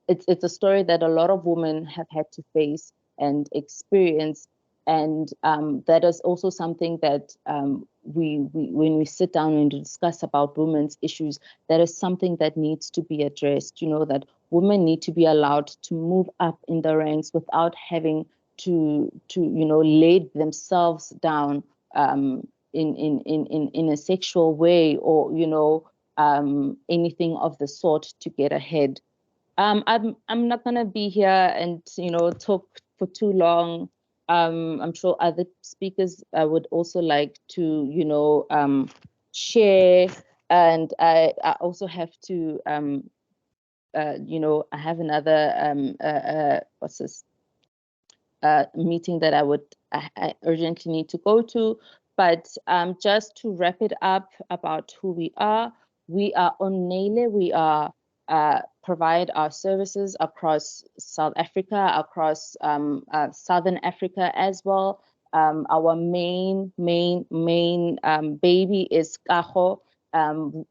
it's a story that a lot of women have had to face and experience, and that is also something that we when we sit down and discuss about women's issues, that is something that needs to be addressed. You know, that women need to be allowed to move up in the ranks without having to you know, lay themselves down in a sexual way, or, you know, anything of the sort to get ahead. I'm not gonna be here and, you know, talk for too long. I'm sure other speakers would also like to, you know, share, and I also have to you know, I have another what's this meeting that I urgently need to go to. But just to wrap it up about who we are on Nele. We are provide our services across South Africa, across Southern Africa as well. Our main baby is Kaho.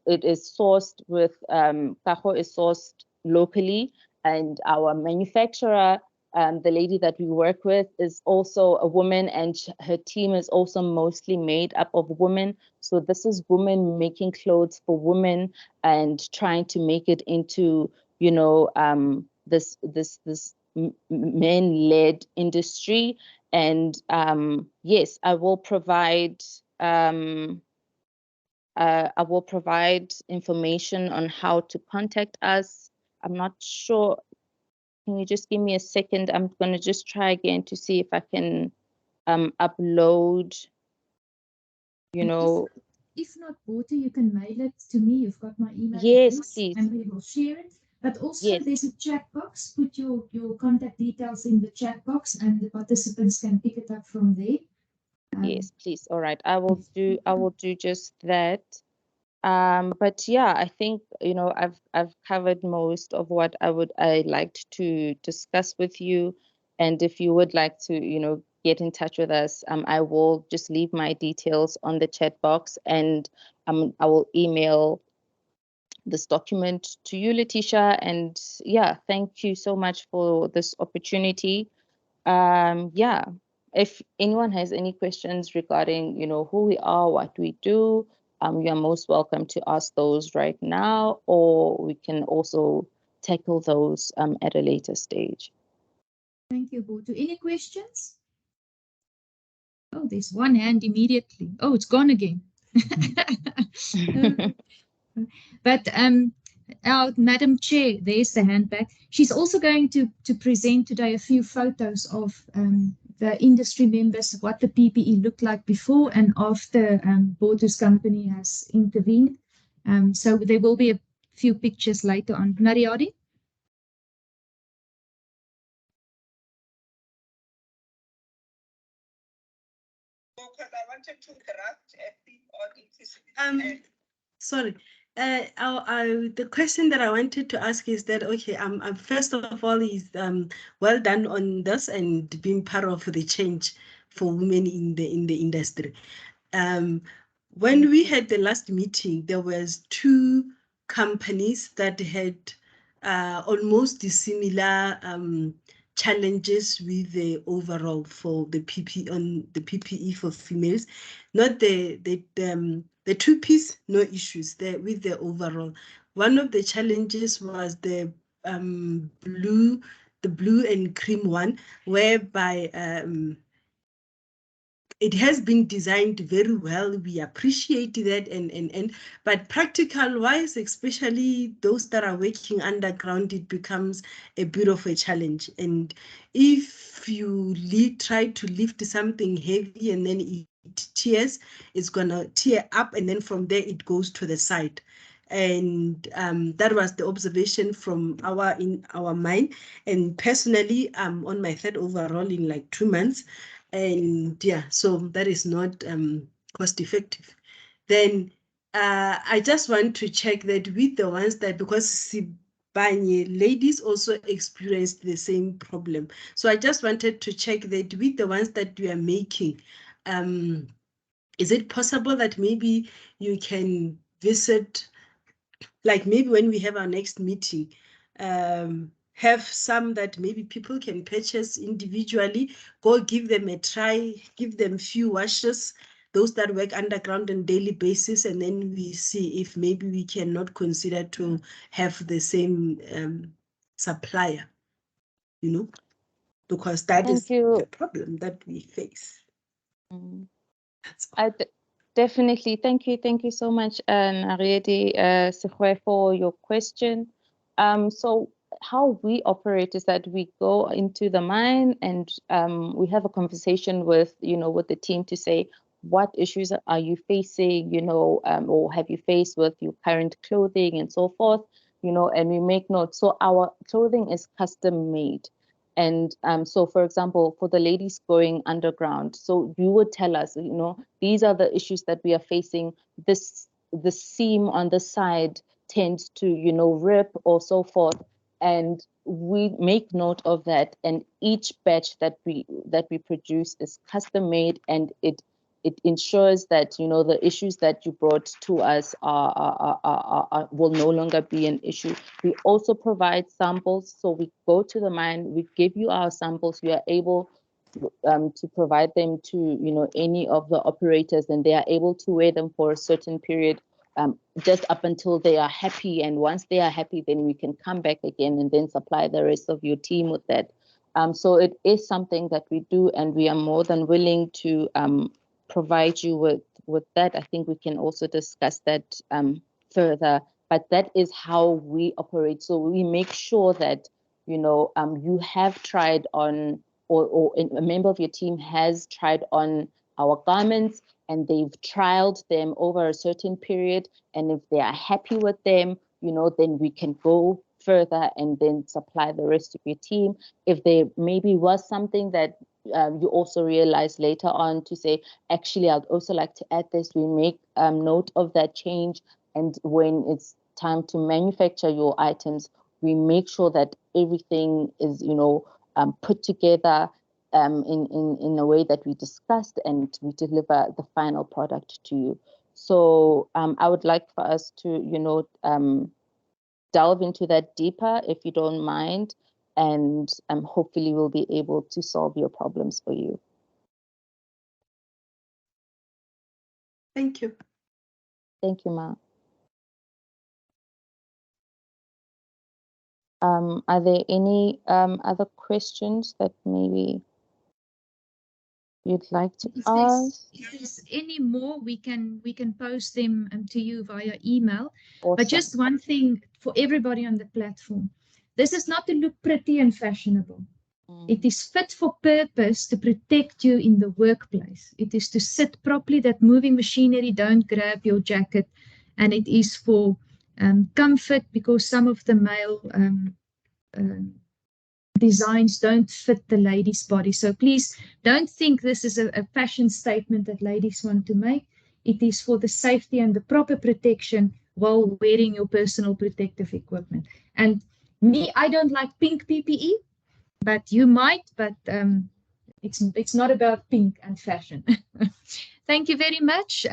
It is sourced with Kaho is sourced locally, and our manufacturer, the lady that we work with, is also a woman, and her team is also mostly made up of women. So this is women making clothes for women and trying to make it into, you know, this men-led industry. And yes, I will provide information on how to contact us. I'm not sure. Can you just give me a second? I'm going to just try again to see if I can upload, you know. If not, Botu, you can mail it to me. You've got my email Yes, address, please. and we will share it. But also, Yes. there's a chat box. Put your contact details in the chat box, and the participants can pick it up from there. Yes, please. All right. I will do just that. But yeah, I think, you know, I've covered most of what I liked to discuss with you. And if you would like to, you know, get in touch with us, I will just leave my details on the chat box, and I will email this document to you, Letitia. And yeah, thank you so much for this opportunity. Yeah, if anyone has any questions regarding, you know, who we are, what we do, you are most welcome to ask those right now, or we can also tackle those at a later stage. Thank you, Botu. Any questions? Oh, there's one hand immediately. Oh, it's gone again. But our Madam Chair, there's the hand back. She's also going to present today a few photos of the industry members, what the PPE looked like before and after Botu's company has intervened. So there will be a few pictures later on. Nariadi? I wanted to interrupt sorry. The question that I wanted to ask is that, okay, first of all, is well done on this and being part of the change for women in the industry. When we had the last meeting, there was 2 companies that had almost similar challenges with the overall for the PPE for females, not the 2-piece, no issues there with the overall. One of the challenges was the blue and cream one, whereby it has been designed very well. We appreciate that, but practical wise, especially those that are working underground, it becomes a bit of a challenge. And if you try to lift something heavy and then it tears, it's gonna tear up, and then from there it goes to the side. And that was the observation from in our mine. And personally, I'm on my third overall in like 2 months. And yeah, so that is not cost effective. Then I just want to check that with the ones that, because Sibanye ladies also experienced the same problem. So I just wanted to check that with the ones that we are making, is it possible that maybe you can visit, like maybe when we have our next meeting, have some that maybe people can purchase individually, go give them a try, give them few washes, those that work underground on daily basis, and then we see if maybe we cannot consider to have the same supplier, you know, because that Thank is you. the problem that we face. Mm. That's all. Definitely. Thank you so much, Nariedi Segwe, for your question. So how we operate is that we go into the mine and we have a conversation with the team to say, what issues are you facing, or have you faced with your current clothing and so forth, and we make notes. So our clothing is custom made. And so, for example, for the ladies going underground, so you would tell us, these are the issues that we are facing. The seam on the side tends to, rip or so forth. And we make note of that. And each batch that we produce is custom made, and it ensures that the issues that you brought to us will no longer be an issue. We also provide samples, so we go to the mine, we give you our samples, we are able to provide them to any of the operators, and they are able to wear them for a certain period, just up until they are happy. And once they are happy, then we can come back again and then supply the rest of your team with that. So it is something that we do, and we are more than willing to provide you with that. I think we can also discuss that further, but that is how we operate. So we make sure that you have tried on, or a member of your team has tried on our garments, and they've trialed them over a certain period, and if they are happy with them, then we can go further and then supply the rest of your team. If there maybe was something that you also realize later on to say, actually, I'd also like to add this, we make note of that change. And when it's time to manufacture your items, we make sure that everything is, put together in a way that we discussed, and we deliver the final product to you. So I would like for us to, delve into that deeper, if you don't mind, and hopefully we'll be able to solve your problems for you. Thank you. Thank you, Ma. Are there any other questions that maybe you'd like to ask? If there's any more, we can post them to you via email. Awesome. But just one thing for everybody on the platform: this is not to look pretty and fashionable. It is fit for purpose to protect you in the workplace. It is to sit properly, that moving machinery don't grab your jacket, and it is for comfort, because some of the male designs don't fit the lady's body. So please don't think this is a fashion statement that ladies want to make. It is for the safety and the proper protection while wearing your personal protective equipment. And me, I don't like pink PPE, but you might, but it's not about pink and fashion. Thank you very much.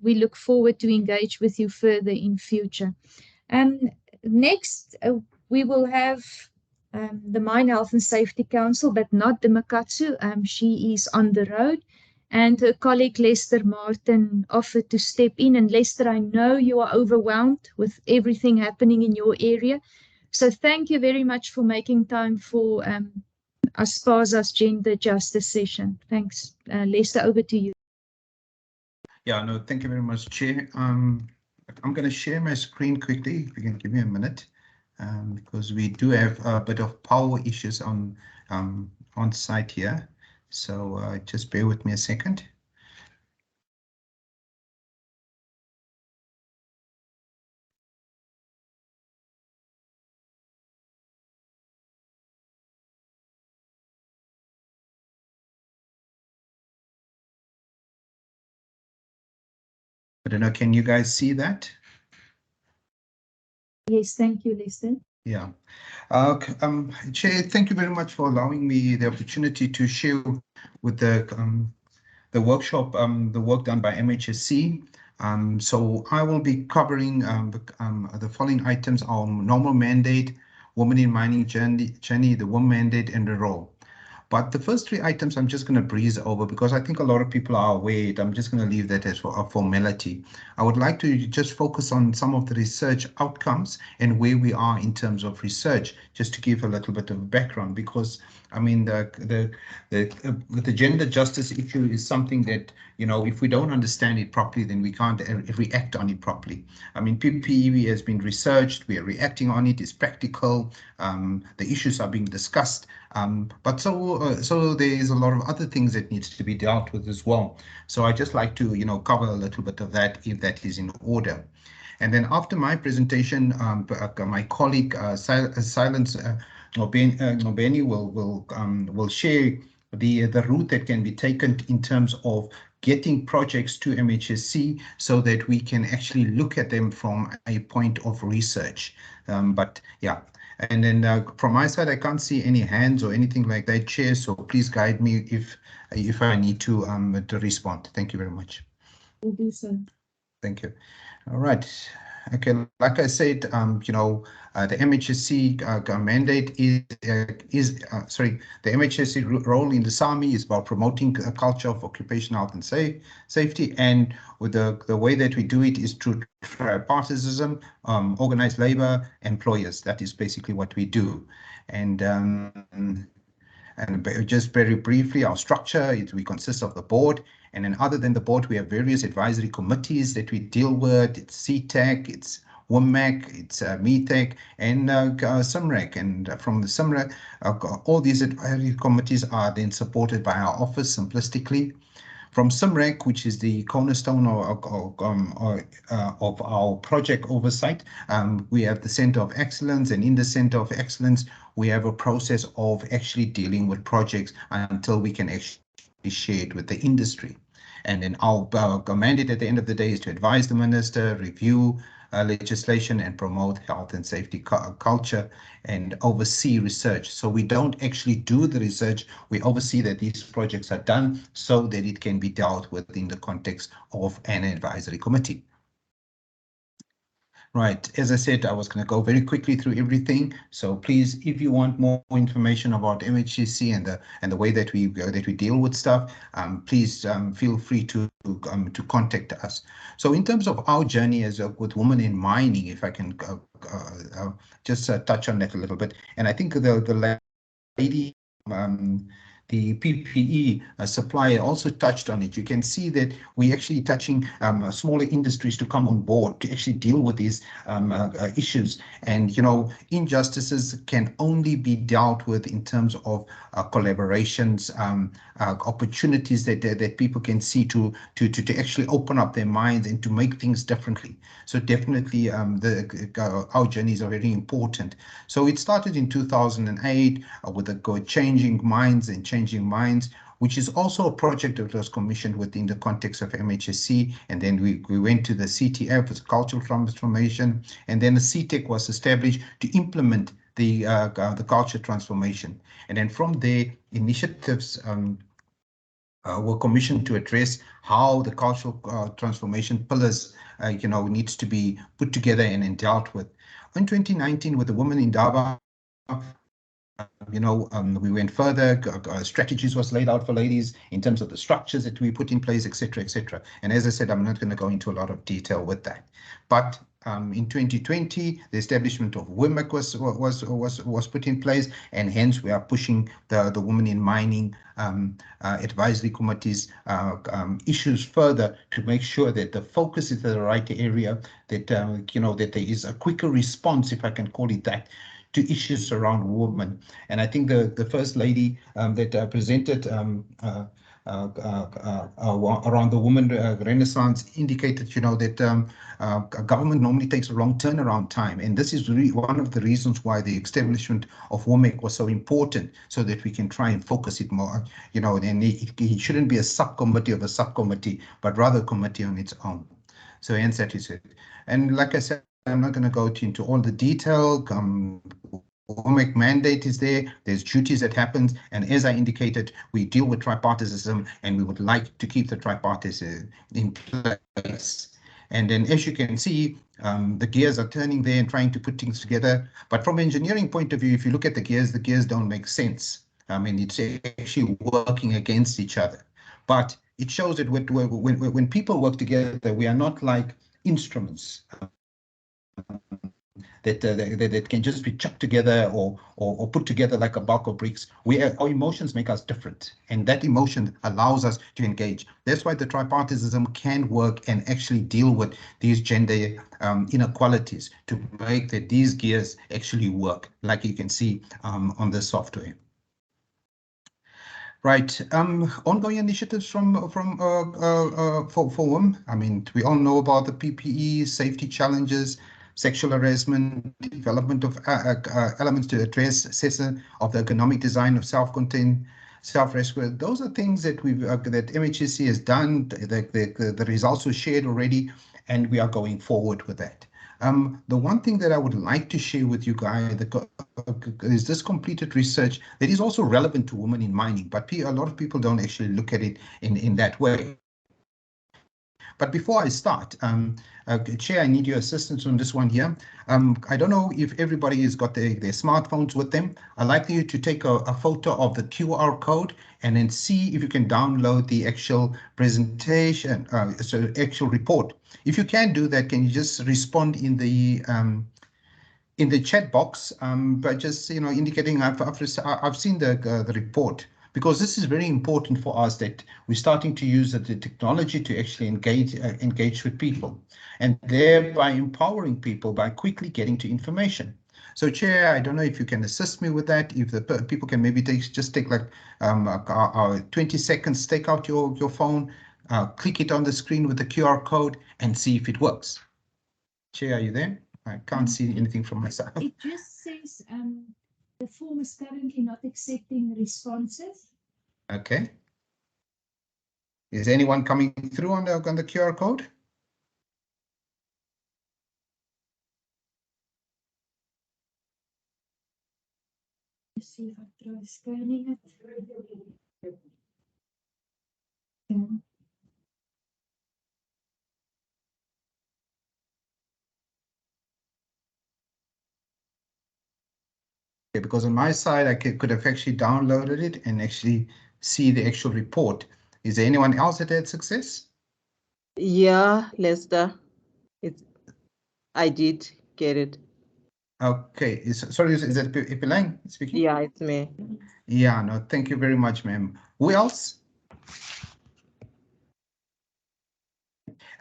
We look forward to engage with you further in future. Next, we will have the Mine Health and Safety Council, but not the Makatsu. She is on the road, and her colleague Lester Martin offered to step in. And Lester, I know you are overwhelmed with everything happening in your area. So thank you very much for making time for ASPASA's gender justice session. Thanks. Lester, over to you. Yeah, no, thank you very much, Chair. I'm going to share my screen quickly, if you can give me a minute, because we do have a bit of power issues on site here. So just bear with me a second. I don't know, can you guys see that? Yes, thank you, Lester. Yeah. Chair, thank you very much for allowing me the opportunity to share with the workshop, the work done by MHSC. So I will be covering the following items: our normal mandate, women in mining journey, the women mandate, and the role. But the first three items I'm just going to breeze over because I think a lot of people are aware. I'm just going to leave that as a formality. I would like to just focus on some of the research outcomes and where we are in terms of research, just to give a little bit of background, because I mean the gender justice issue is something that, you know, if we don't understand it properly, then we can't react on it properly. I mean, PPE has been researched, we are reacting on it, it's practical, the issues are being discussed, but so there is a lot of other things that needs to be dealt with as well. So I just like to, you know, cover a little bit of that, if that is in order. And then after my presentation, my colleague Silence Ngobeni will share the route that can be taken in terms of getting projects to MHSC so that we can actually look at them from a point of research. But yeah, and then from my side, I can't see any hands or anything like that, Chair. So please guide me if I need to respond. Thank you very much. Will do so. Thank you. All right. Okay, like I said, you know, the MHSC mandate the MHSC role in the SAMI is about promoting a culture of occupational health and safety, and with the way that we do it is through tripartitism, organized labor, employers. That is basically what we do, and just very briefly, our structure we consist of the board, and then other than the board, we have various advisory committees that we deal with. It's CTEC, it's WMAC, it's METEC, and SIMREC. And from the SIMREC, all these advisory committees are then supported by our office simplistically. From SIMREC, which is the cornerstone of our project oversight, we have the Center of Excellence, and in the Center of Excellence, we have a process of actually dealing with projects until we can actually share it with the industry. And then our mandate at the end of the day is to advise the minister, review legislation, and promote health and safety culture, and oversee research. So we don't actually do the research, we oversee that these projects are done so that it can be dealt with in the context of an advisory committee. Right, as I said, I was going to go very quickly through everything. So please, if you want more information about MHSC and the way that we deal with stuff, please feel free to contact us. So in terms of our journey as with women in mining, if I can just touch on that a little bit, and I think the lady. The PPE supplier also touched on it. You can see that we're actually touching smaller industries to come on board to actually deal with these issues. And, you know, injustices can only be dealt with in terms of collaborations, opportunities that people can see to actually open up their minds and to make things differently. So definitely our journeys are very important. So it started in 2008 with the Changing Minds and Changing Minds, which is also a project that was commissioned within the context of MHSC. And then we went to the CTF, it's cultural transformation, and then the CTEC was established to implement the culture transformation. And then from there, initiatives were commissioned to address how the cultural transformation pillars, you know, needs to be put together and dealt with. In 2019, with the Women in Daba, you know, we went further, strategies was laid out for ladies in terms of the structures that we put in place, etc., etc. And as I said, I'm not going to go into a lot of detail with that. But in 2020, the establishment of WIMAC was put in place, and hence we are pushing the Women in Mining advisory committees issues further to make sure that the focus is in the right area, that that there is a quicker response, if I can call it that, to issues around women. And I think the First Lady that presented around the woman renaissance indicated, that government normally takes a long turnaround time. And this is really one of the reasons why the establishment of WOMEC was so important, so that we can try and focus it more, and it shouldn't be a subcommittee of a subcommittee, but rather a committee on its own. So hence that is it. And like I said, I'm not going to go into all the detail. WOMEC mandate is there, there's duties that happens, and as I indicated, we deal with tripartitism, and we would like to keep the tripartitism in place. And then, as you can see, the gears are turning there and trying to put things together. But from an engineering point of view, if you look at the gears don't make sense. I mean, it's actually working against each other. But it shows that when people work together, we are not like instruments that can just be chucked together or put together like a bulk of bricks. Our emotions make us different, and that emotion allows us to engage. That's why the tripartitism can work and actually deal with these gender inequalities to make that these gears actually work, like you can see on the software. Right, ongoing initiatives for women. I mean, we all know about the PPE, safety challenges, sexual harassment, development of elements to address assessment of the economic design of self-contained self-rescue. Those are things that that MHSC has done. The results were shared already, and we are going forward with that. The one thing that I would like to share with you guys is this completed research that is also relevant to women in mining, but a lot of people don't actually look at it in that way. But before I start, Chair, I need your assistance on this one here. I don't know if everybody has got their smartphones with them. I'd like you to take a photo of the QR code and then see if you can download the actual presentation, so actual report. If you can do that, can you just respond in the chat box, but just indicating I've seen the report, because this is very important for us, that we're starting to use the technology to actually engage with people, and thereby empowering people by quickly getting to information. So, Chair, I don't know if you can assist me with that. If the people can maybe take like 20 seconds, take out your phone, click it on the screen with the QR code, and see if it works. Chair, are you there? I can't see anything from my side. It just says the form is currently not accepting responses. Okay. Is anyone coming through on the QR code? Let's see if I try scanning it. Yeah, because on my side, I could have actually downloaded it and actually see the actual report. Is there anyone else that had success? Yeah, Lester, I did get it. Okay, sorry, is that Ipilang speaking? Yeah, it's me. Yeah, no, thank you very much, ma'am. Who else?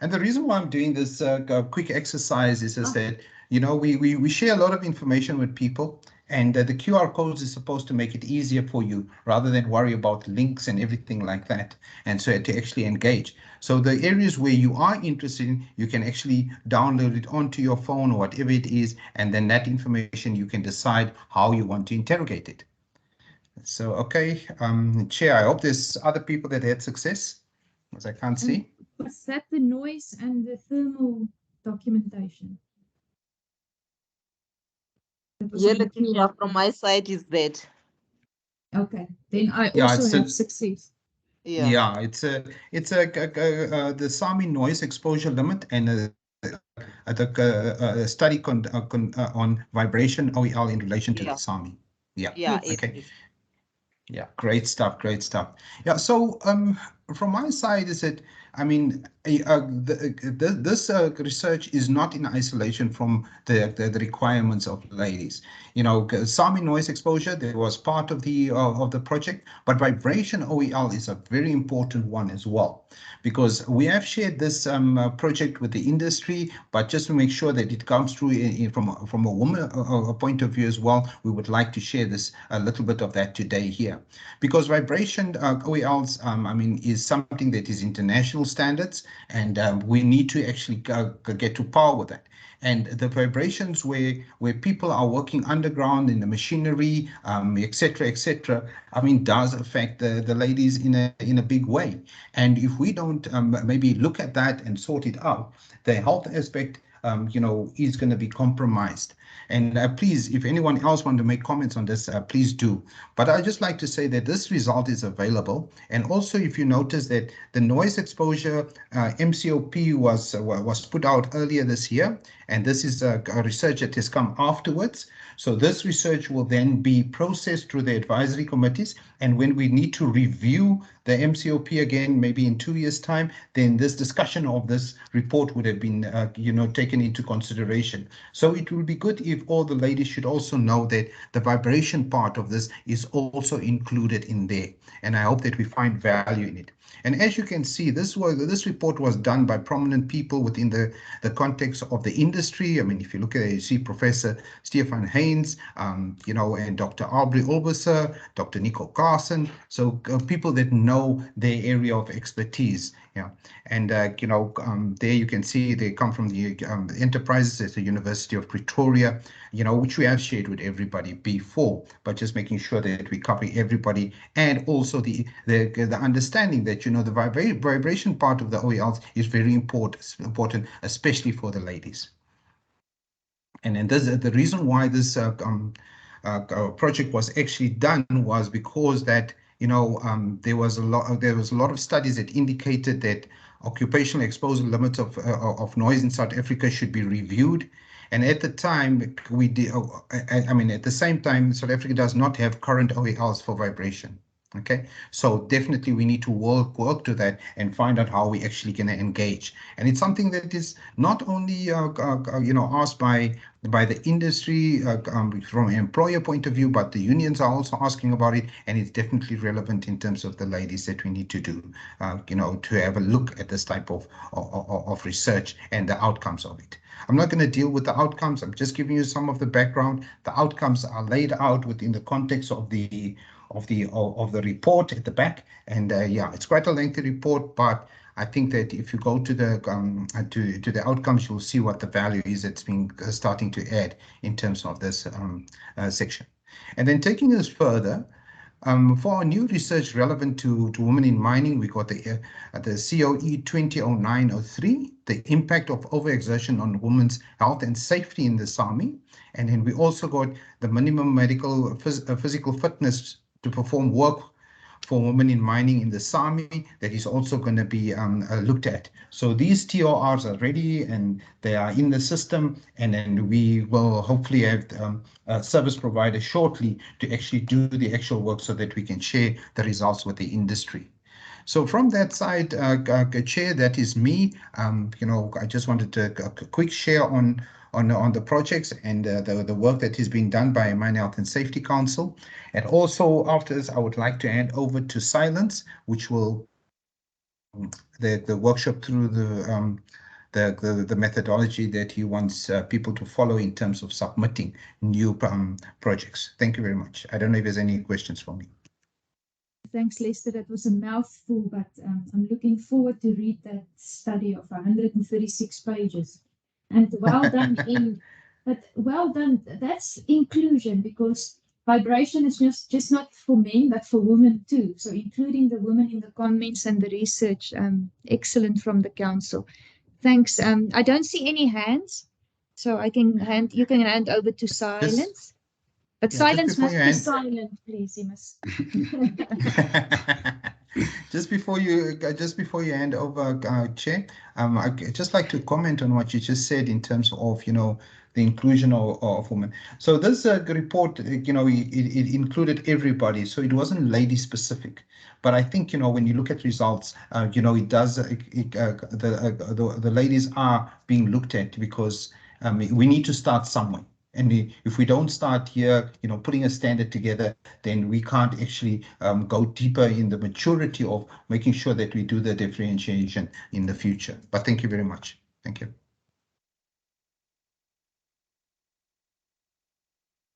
And the reason why I'm doing this quick exercise is that, we share a lot of information with people, and the QR codes is supposed to make it easier for you rather than worry about links and everything like that. And so to actually engage. So the areas where you are interested in, you can actually download it onto your phone or whatever it is. And then that information, you can decide how you want to interrogate it. So, okay, Chair, I hope there's other people that had success, as I can't see. Was that the noise and the thermal documentation? Yeah, the QR from my side is that. Okay, then I also have success. Yeah, it's the SAMI noise exposure limit and a study on vibration OEL in relation to the SAMI. Yeah. Yeah. Okay. Yeah, great stuff. Yeah. So from my side is that, I mean, this research is not in isolation from the requirements of ladies. You know, Sami noise exposure, there was part of the project, but vibration OEL is a very important one as well, because we have shared this project with the industry, but just to make sure that it comes through from a woman a point of view as well, we would like to share this a little bit of that today here, because vibration OELs, I mean, is something that is international standards, and we need to actually get to par with that. And the vibrations where people are working underground in the machinery, etc., I mean, does affect the ladies in a big way. And if we don't maybe look at that and sort it out, the health aspect, you know, is going to be compromised. And please, if anyone else want to make comments on this, please do. But I'd just like to say that this result is available. And also, if you notice that the noise exposure MCOP was put out earlier this year, and this is a research that has come afterwards. So this research will then be processed through the advisory committees. And when we need to review the MCOP again, maybe in 2 years' time, then this discussion of this report would have been, you know, taken into consideration. So it will be good if all the ladies should also know that the vibration part of this is also included in there. And I hope that we find value in it. And as you can see, this report was done by prominent people within the context of the industry. I mean, if you look at it, you see Professor Stefan Haynes, you know, and Dr. Aubrey Olberser, Dr. Nico Carson. So people that know their area of expertise. Yeah, and you know, there you can see they come from the enterprises at the University of Pretoria, you know, which we have shared with everybody before, but just making sure that we cover everybody, and also the understanding that, you know, the vibration part of the OELs is very important, especially for the ladies. And this, the reason why this project was actually done was because that, you know, there was a lot of studies that indicated that occupational exposure limits of noise in South Africa should be reviewed. And at the time, we did. I mean, at the same time, South Africa does not have current OELs for vibration. Okay, so definitely we need to work to that and find out how we actually going to engage. And it's something that is not only you know, asked by the industry from an employer point of view, but the unions are also asking about it, and it's definitely relevant in terms of the ladies that we need to do, you know, to have a look at this type of research and the outcomes of it. I'm not going to deal with the outcomes. I'm just giving you some of the background. The outcomes are laid out within the context of the report at the back, and yeah, it's quite a lengthy report, but I think that if you go to the outcomes, you'll see what the value is that's being starting to add in terms of this section. And then taking this further, for our new research relevant to women in mining, we got the COE 2009-03, the impact of overexertion on women's health and safety in the SAMI. And then we also got the minimum medical physical fitness to perform work for women in mining in the SAMI that is also going to be looked at. So these TORs are ready and they are in the system, and then we will hopefully have a service provider shortly to actually do the actual work so that we can share the results with the industry. So from that side, Chair, that is me. You know, I just wanted to a quick share on the projects and the work that is being done by Mine Health and Safety Council. And also after this, I would like to hand over to Silence, which will the workshop through the methodology that he wants people to follow in terms of submitting new projects. Thank you very much. I don't know if there's any questions for me. Thanks, Lester. That was a mouthful, but I'm looking forward to read that study of 136 pages. And well done but well done. That's inclusion, because vibration is just not for men, but for women too. So including the women in the comments and the research, excellent from the council. Thanks. I don't see any hands, so you can hand over to Silence. But yeah, Silence must be silent, please. You must. Just before you hand over, Chair, I'd just like to comment on what you just said in terms of, you know, the inclusion of women. So this report, it included everybody, so it wasn't lady specific. But I think, when you look at results, it does, the ladies are being looked at, because we need to start somewhere. And if we don't start here, putting a standard together, then we can't actually go deeper in the maturity of making sure that we do the differentiation in the future. But thank you very much. Thank you.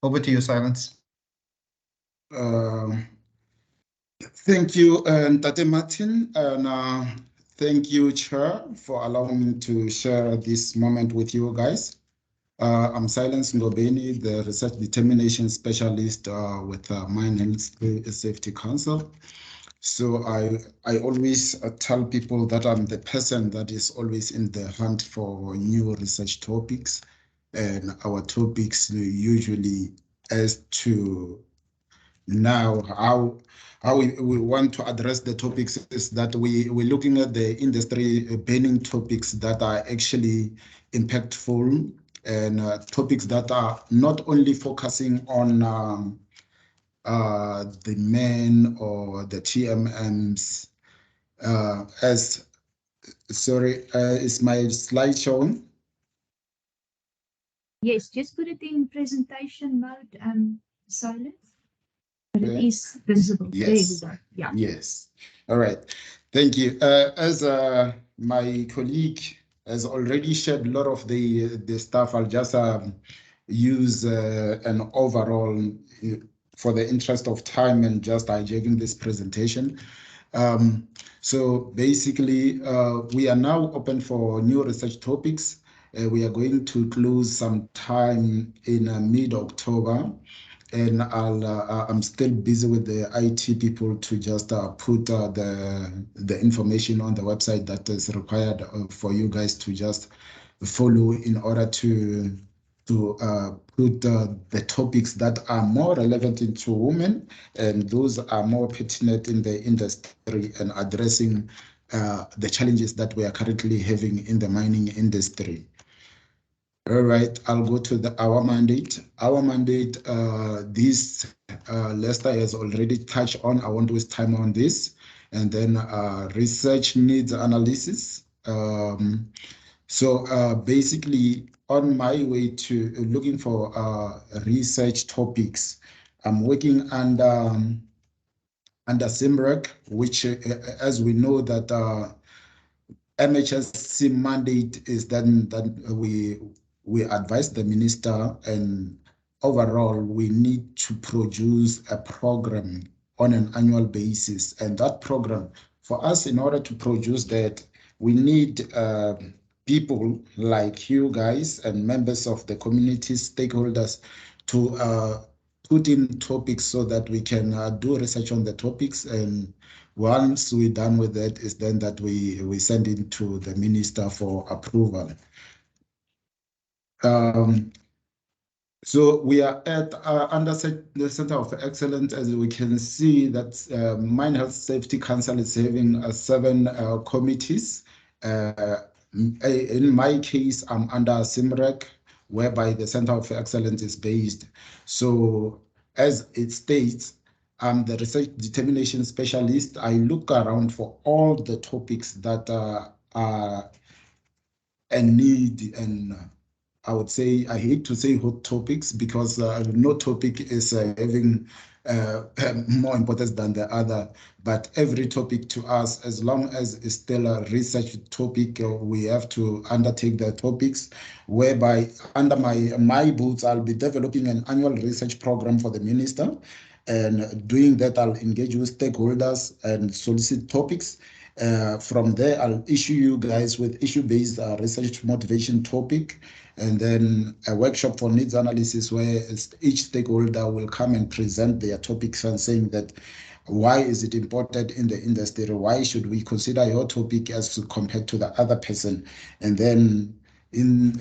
Over to you, Silence. Thank you, Tate Martin, and thank you, Chair, for allowing me to share this moment with you guys. I'm Silence Ngobeni, the Research Determination Specialist with Mine Health Safety Council. So I always tell people that I'm the person that is always in the hunt for new research topics, and our topics usually as to now how we want to address the topics is that we're looking at the industry burning topics that are actually impactful, and topics that are not only focusing on the men or the TMMs. Is my slide showing? Yes, just put it in presentation mode, Silence. But it is visible. Yes. There we go. Yeah. Yes. All right. Thank you. As my colleague has already shared a lot of the stuff, I'll just use an overall for the interest of time and just hijacking this presentation. So basically, we are now open for new research topics. We are going to close some time in mid-October. And I'm still busy with the IT people to just put the information on the website that is required for you guys to just follow in order to put the topics that are more relevant to women, and those are more pertinent in the industry and addressing the challenges that we are currently having in the mining industry. All right, I'll go to our mandate. Our mandate, this Lester has already touched on. I won't waste time on this. And then research needs analysis. So basically, on my way to looking for research topics, I'm working under SIMREC, which, as we know, that MHSC mandate is that we advise the minister, and overall we need to produce a program on an annual basis. And that program, for us, in order to produce that, we need people like you guys and members of the community, stakeholders, to put in topics so that we can do research on the topics. And once we're done with that, is then that we send it to the minister for approval. So we are at under the Center of Excellence, as we can see that Mine Health Safety Council is having 7 committees. In my case, I'm under SIMREC, whereby the Center of Excellence is based. So as it states, I'm the research determination specialist. I look around for all the topics that are a need, and I would say, I hate to say hot topics, because no topic is having more importance than the other. But every topic to us, as long as it's still a research topic, we have to undertake the topics, whereby under my boots, I'll be developing an annual research program for the minister. And doing that, I'll engage with stakeholders and solicit topics. From there, I'll issue you guys with issue-based research motivation topic, and then a workshop for needs analysis, where each stakeholder will come and present their topics and saying that why is it important in the industry? Why should we consider your topic as compared to the other person? And then in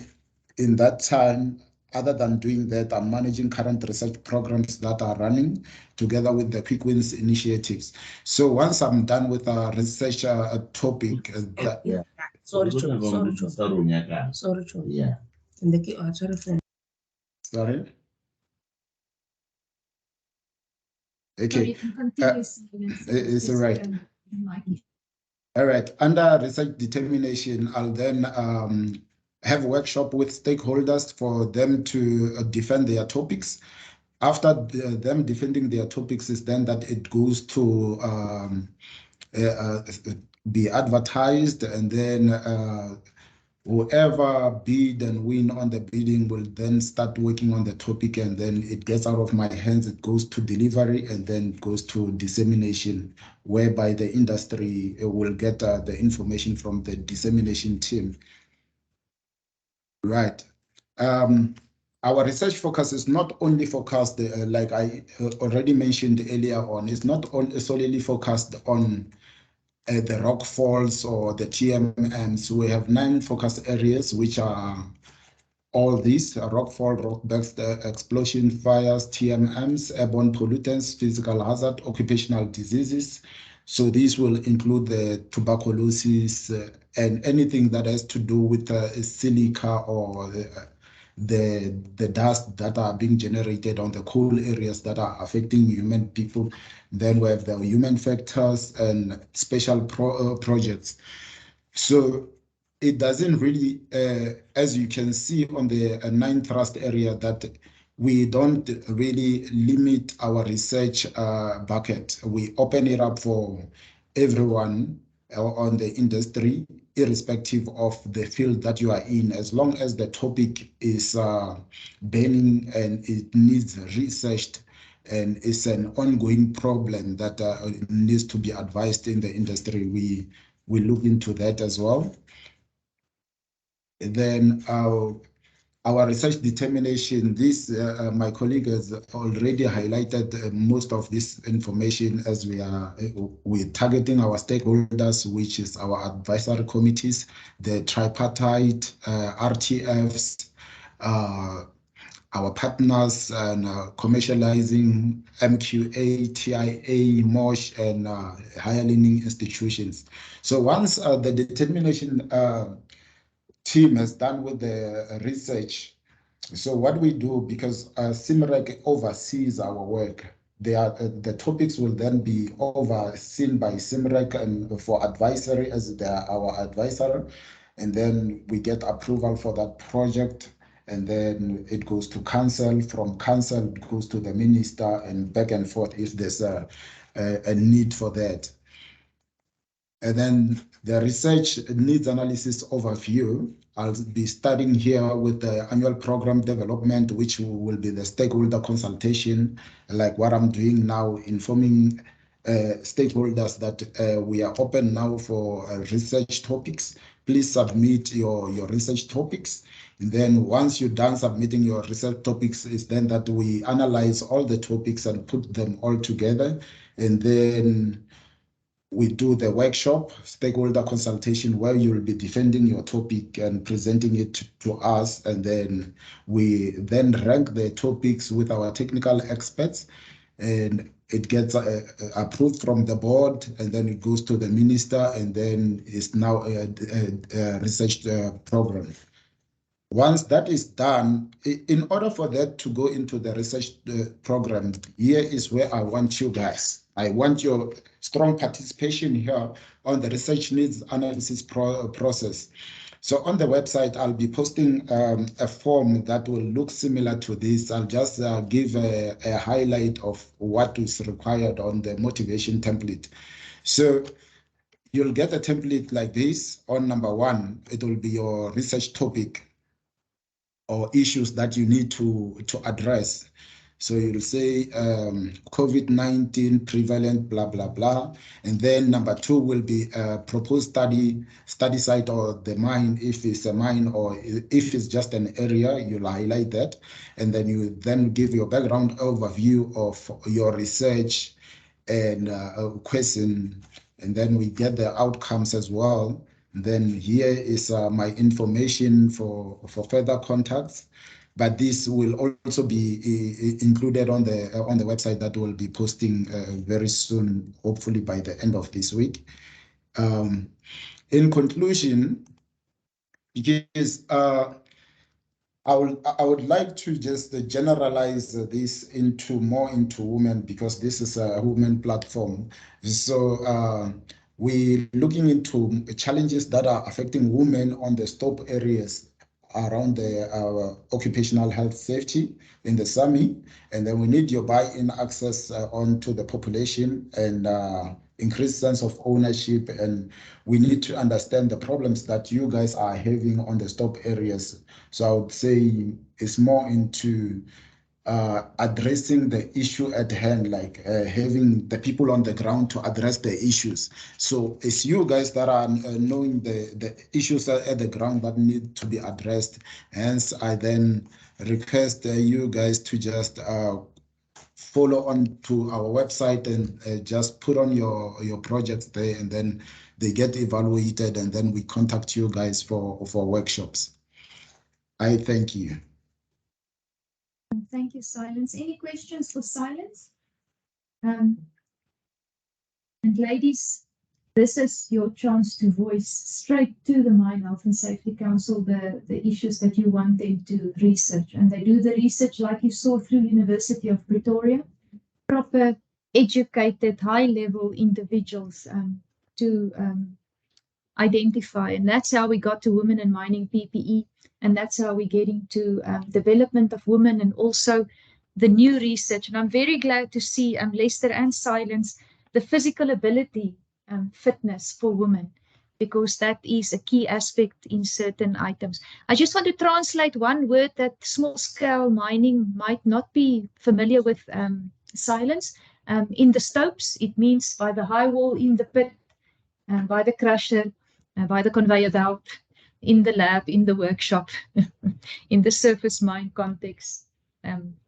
that time, other than doing that, I'm managing current research programs that are running together with the Quick Wins initiatives. So once I'm done with a research topic, Sorry. Yeah. Sorry. Sorry, Okay. you can continue, Silence. It's all right. All right. Under research determination, I'll then have a workshop with stakeholders for them to defend their topics. After them defending their topics is then that it goes to be advertised, and then whoever bid and win on the bidding will then start working on the topic, and then it gets out of my hands, it goes to delivery, and then it goes to dissemination, whereby the industry will get the information from the dissemination team. Right. Our research focus is not only focused, like I already mentioned earlier on, it's not solely focused on the rock falls or the TMMs. We have 9 focus areas, which are all these: rockfall, rock-based explosion, fires, TMMs, airborne pollutants, physical hazard, occupational diseases. So these will include the tuberculosis and anything that has to do with silica or the dust that are being generated on the coal areas that are affecting human people. Then we have the human factors and special projects. So it doesn't really, as you can see on the 9 thrust area, that we don't really limit our research bucket. We open it up for everyone on the industry, irrespective of the field that you are in, as long as the topic is burning and it needs researched and it's an ongoing problem that needs to be advised in the industry. We look into that as well. And then our research determination, this my colleague has already highlighted most of this information, as we're targeting our stakeholders, which is our advisory committees, the tripartite, RTFs, our partners, and commercializing MQA, TIA, MOSH, and higher learning institutions. So once the determination team has done with the research, so what we do, because CIMREC oversees our work, the topics will then be overseen by CIMREC and for advisory, as they are our advisor, and then we get approval for that project, and then it goes to council. From council, it goes to the minister, and back and forth if there's a need for that. And then the research needs analysis overview, I'll be starting here with the annual program development, which will be the stakeholder consultation, like what I'm doing now, informing stakeholders that we are open now for research topics. Please submit your research topics. And then once you're done submitting your research topics, is then that we analyze all the topics and put them all together. And then we do the workshop, stakeholder consultation, where you'll be defending your topic and presenting it to us. And then we then rank the topics with our technical experts, and it gets approved from the board, and then it goes to the minister, and then it's now a research program. Once that is done, in order for that to go into the research program, here is where I want you guys. I want your strong participation here on the research needs analysis process. So on the website, I'll be posting a form that will look similar to this. I'll just give a highlight of what is required on the motivation template. So you'll get a template like this. On number 1, it will be your research topic or issues that you need to address. So you'll say COVID-19 prevalent, blah, blah, blah. And then number 2 will be a proposed study site or the mine, if it's a mine, or if it's just an area, you'll highlight that. And then you then give your background overview of your research and question. And then we get the outcomes as well. Then here is my information for further contacts, but this will also be included on the website that will be posting very soon, hopefully by the end of this week. In conclusion, because I would like to just generalize this into more into women, because this is a women platform. So we're looking into challenges that are affecting women on the stop areas around the occupational health safety in the SAMI, and then we need your buy-in access onto the population and increased sense of ownership, and we need to understand the problems that you guys are having on the stop areas. So I would say it's more into addressing the issue at hand, like having the people on the ground to address the issues. So it's you guys that are knowing the issues at the ground that need to be addressed. Hence, I then request you guys to just follow on to our website and just put on your projects there, and then they get evaluated, and then we contact you guys for workshops. I thank you. Thank you, Silence. Any questions for Silence? And ladies, this is your chance to voice straight to the Mine Health and Safety Council the issues that you want them to research. And they do the research like you saw through University of Pretoria, proper, educated, high-level individuals to identify. And that's how we got to Women in Mining PPE. And that's how we're getting to development of women and also the new research. And I'm very glad to see Lester and Silence, the physical ability fitness for women, because that is a key aspect in certain items. I just want to translate one word that small-scale mining might not be familiar with, Silence. In the stopes, it means by the high wall in the pit, by the crusher, by the conveyor belt, in the lab, in the workshop, in the surface mine context.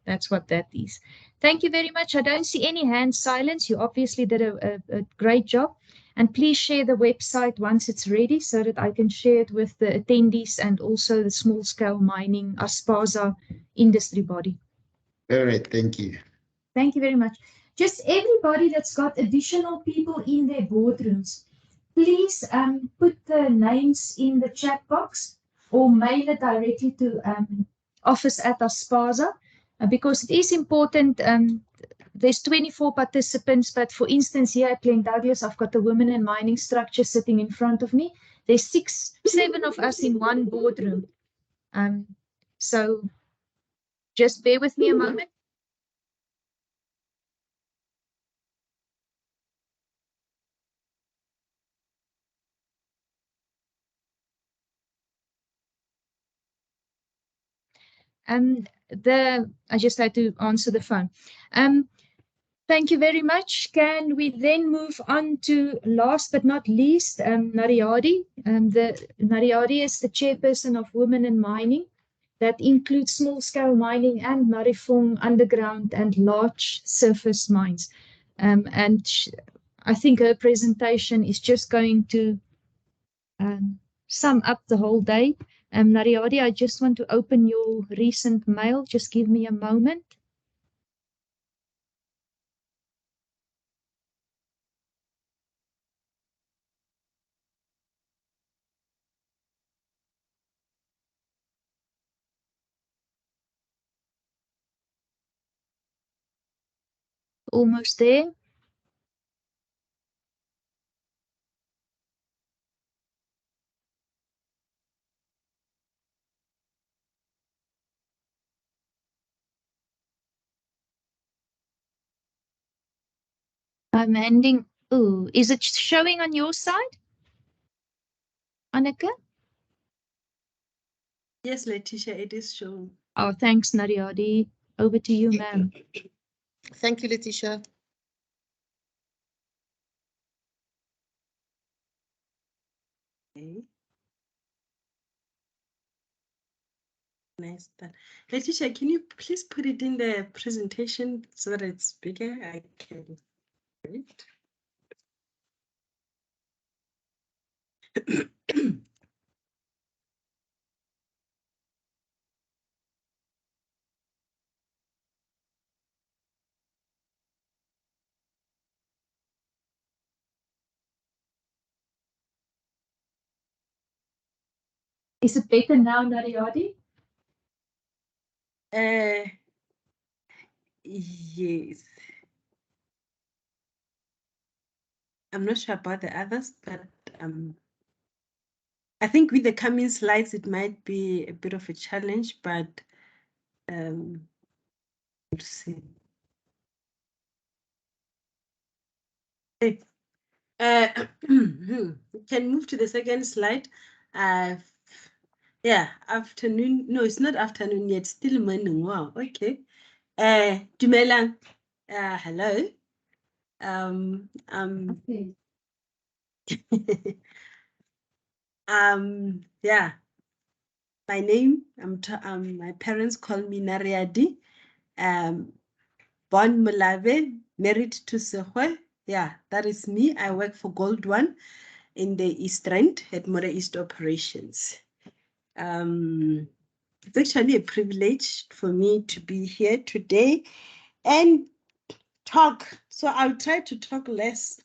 That's what that is. Thank you very much. I don't see any hands. Silence. You obviously did a great job. And please share the website once it's ready so that I can share it with the attendees and also the small-scale mining ASPASA industry body. All right, thank you. Thank you very much. Just everybody that's got additional people in their boardrooms, please put the names in the chat box or mail it directly to office@ASPASA, because it is important. There's 24 participants, but for instance, here at Glen Douglas, I've got the Women in Mining structure sitting in front of me. There's 7 of us in one boardroom. So just bear with me a moment. I just had to answer the phone. Thank you very much. Can we then move on to last but not least, Nariadi? Nariadi is the chairperson of Women in Mining. That includes small-scale mining and Marifong underground and large surface mines. I think her presentation is just going to sum up the whole day. Nariadi, I just want to open your recent mail. Just give me a moment. Almost there. I'm ending. Oh, is it showing on your side, Annika? Yes, Letitia, it is shown. Oh, thanks, Nariadi. Over to you, ma'am. Thank you, Letitia. Okay. Nice. Letitia, can you please put it in the presentation so that it's bigger? I can read. Is it better now, Nariadi? Yes. I'm not sure about the others, but I think with the coming slides, it might be a bit of a challenge, but we'll see. Okay. We can move to the second slide. Yeah, afternoon. No, it's not afternoon yet. Still morning. Wow. Okay. Dumelang. Hello. Okay. Yeah. My name. My parents call me Nariadi. Born Mulave, married to Sehwe. Yeah, that is me. I work for Gold One in the East Rand at More East Operations. It's actually a privilege for me to be here today and talk. So I'll try to talk less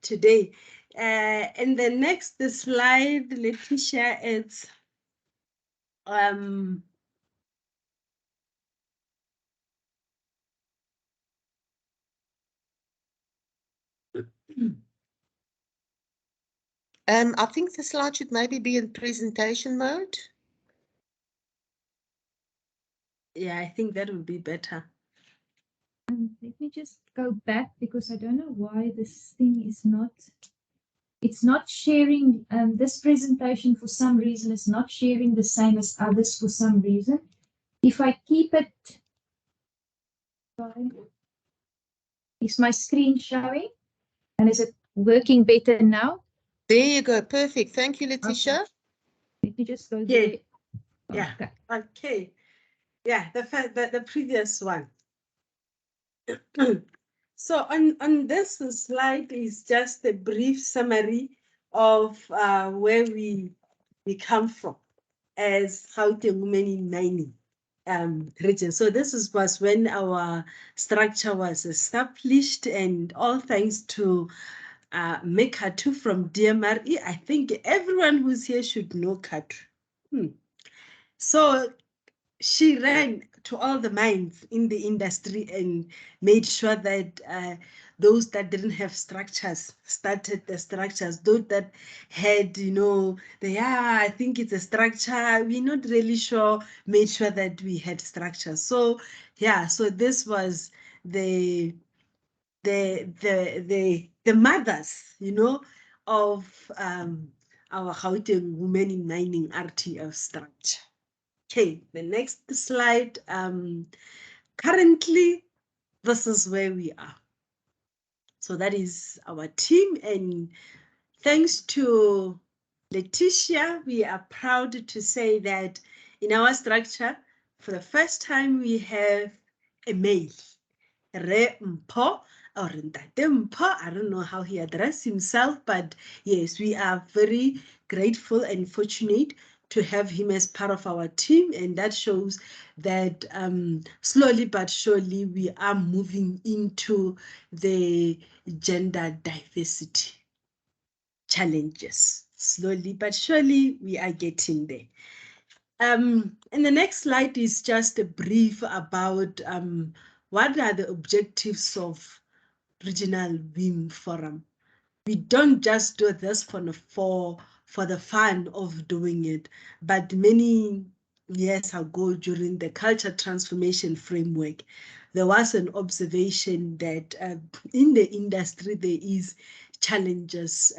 today. And the next slide, Letitia, it's I think the slide should maybe be in presentation mode. yeah, I think that would be better. Let me just go back because I don't know why this thing is not, it's not sharing, this presentation for some reason is not sharing the same as others for some reason. If I keep it, is my screen showing? And is it working better now? There you go. Perfect. Thank you, Letitia. Okay. Let me just go Yeah. there. Yeah. Okay. Okay. Yeah, the previous one. So on this slide is just a brief summary of where we come from as Gauteng Women in Mining region. So this was when our structure was established, and all thanks to Katu from DMRE. I think everyone who's here should know Katu. So she ran to all the mines in the industry and made sure that those that didn't have structures started the structures. Those that had, I think it's a structure, we're not really sure, made sure that we had structures. So yeah, so this was the mothers, of our Gauteng Women in Mining RTF structure. Okay, the next slide. Currently, this is where we are. So that is our team, and thanks to Letitia, we are proud to say that in our structure, for the first time, we have a male, Re Mpho, or Ntate Mpho. I don't know how he addressed himself, but yes, we are very grateful and fortunate to have him as part of our team, and that shows that slowly but surely we are moving into the gender diversity challenges. Slowly but surely we are getting there. And the next slide is just a brief about what are the objectives of Regional WIM Forum. We don't just do this for the fun of doing it, but many years ago during the culture transformation framework, there was an observation that in the industry there is challenges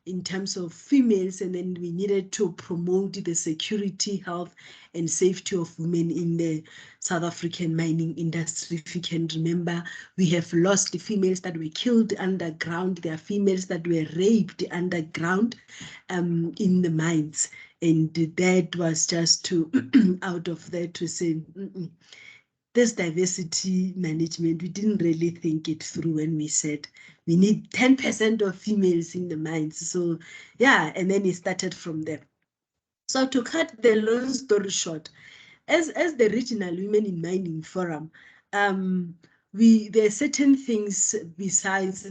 in terms of females, and then we needed to promote the security, health, and safety of women in the South African mining industry. If you can remember, we have lost the females that were killed underground. There are females that were raped underground in the mines. And that was just to, out of there to say, this diversity management, we didn't really think it through when we said we need 10% of females in the mines. So yeah, and then it started from there. So to cut the long story short, as the Regional Women in Mining Forum, there are certain things besides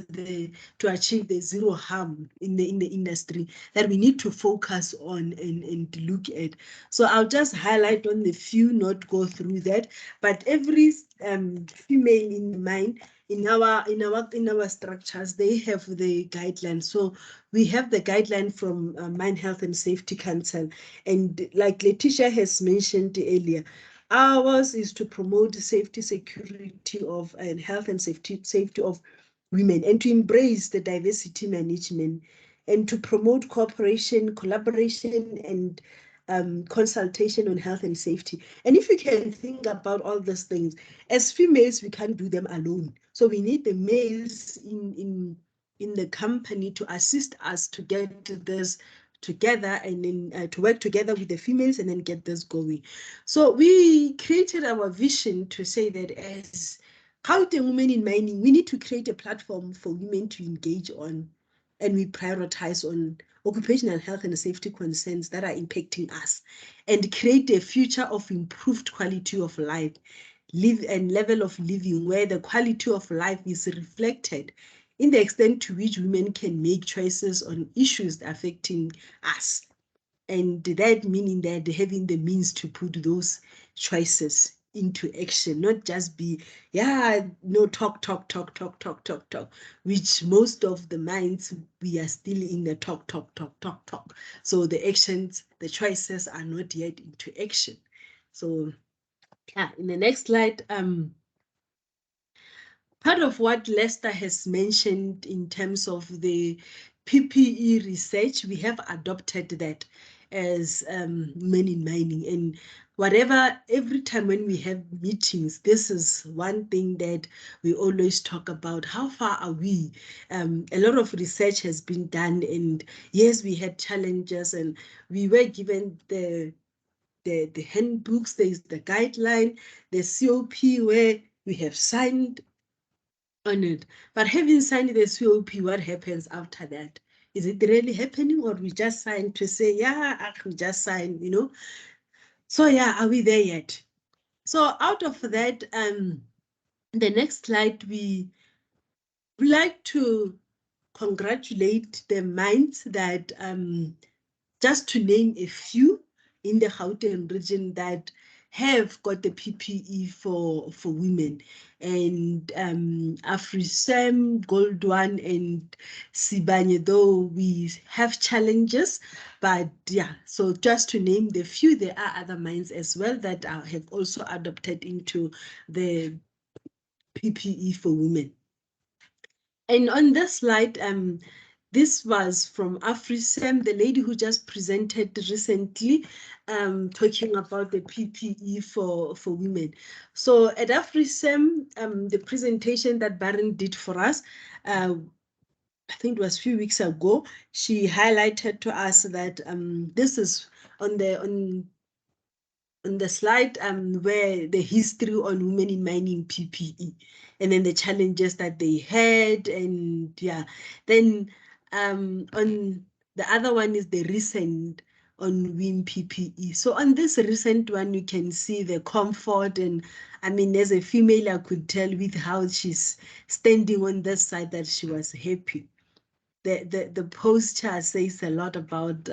to achieve the zero harm in the industry that we need to focus on and look at. So I'll just highlight on the few, not go through that, but every female in the mine, in our structures, they have the guidelines. So we have the guideline from Mine Health and Safety Council, and like Letitia has mentioned earlier, ours is to promote safety, security of and health and safety of women, and to embrace the diversity management, and to promote cooperation, collaboration, and consultation on health and safety. And if you can think about all these things, as females, we can't do them alone. So we need the males in the company to assist us to get this together, and then to work together with the females and then get this going. So we created our vision to say that as Gauteng Women in Mining, we need to create a platform for women to engage on, and we prioritize on occupational health and safety concerns that are impacting us, and create a future of improved quality of life, and level of living where the quality of life is reflected in the extent to which women can make choices on issues affecting us. And that meaning that having the means to put those choices into action, not just be, talk, which most of the minds, we are still in the talk. So the actions, the choices are not yet into action. So in the next slide, part of what Lester has mentioned in terms of the PPE research, we have adopted that as Men in Mining. And every time when we have meetings, this is one thing that we always talk about. How far are we? A lot of research has been done, and yes, we had challenges, and we were given the handbooks, there's the guideline, the COP, where we have signed on it. But having signed the COP, what happens after that? Is it really happening, or we just signed to say, we just signed, So are we there yet? So out of that, the next slide, we would like to congratulate the mines that, just to name a few in the Gauteng region, that have got the PPE for women. And AfriSam, Gold1, and Sibanye, though we have challenges, but so just to name the few, there are other mines as well that have also adopted into the PPE for women. And on this slide, this was from AfriSam, the lady who just presented recently, talking about the PPE for women. So at AfriSam, the presentation that Baron did for us, I think it was a few weeks ago, she highlighted to us that this is on the slide where the history on women in mining PPE, and then the challenges that they had, and then on the other one is the recent on WIN PPE. So on this recent one, you can see the comfort, and I mean, as a female, I could tell with how she's standing on this side that she was happy. The posture says a lot about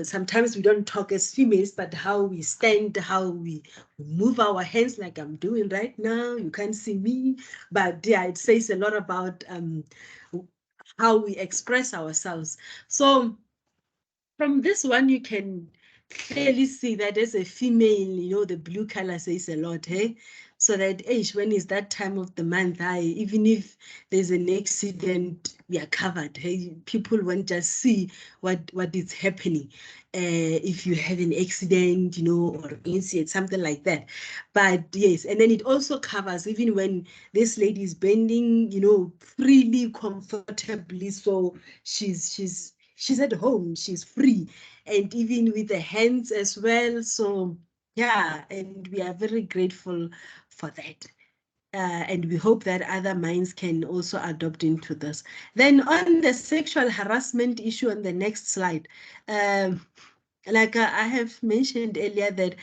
sometimes we don't talk as females, but how we stand, how we move our hands like I'm doing right now. You can't see me, but it says a lot about how we express ourselves. So from this one, you can clearly see that as a female, the blue color says a lot, hey? So that when is that time of the month, even if there's an accident, we are covered. Hey, people won't just see what is happening. If you have an accident, or incident, something like that. But yes, and then it also covers even when this lady is bending, freely, comfortably. So she's at home, she's free, and even with the hands as well. So and we are very grateful for that. And we hope that other mines can also adopt into this. Then on the sexual harassment issue on the next slide, like I have mentioned earlier that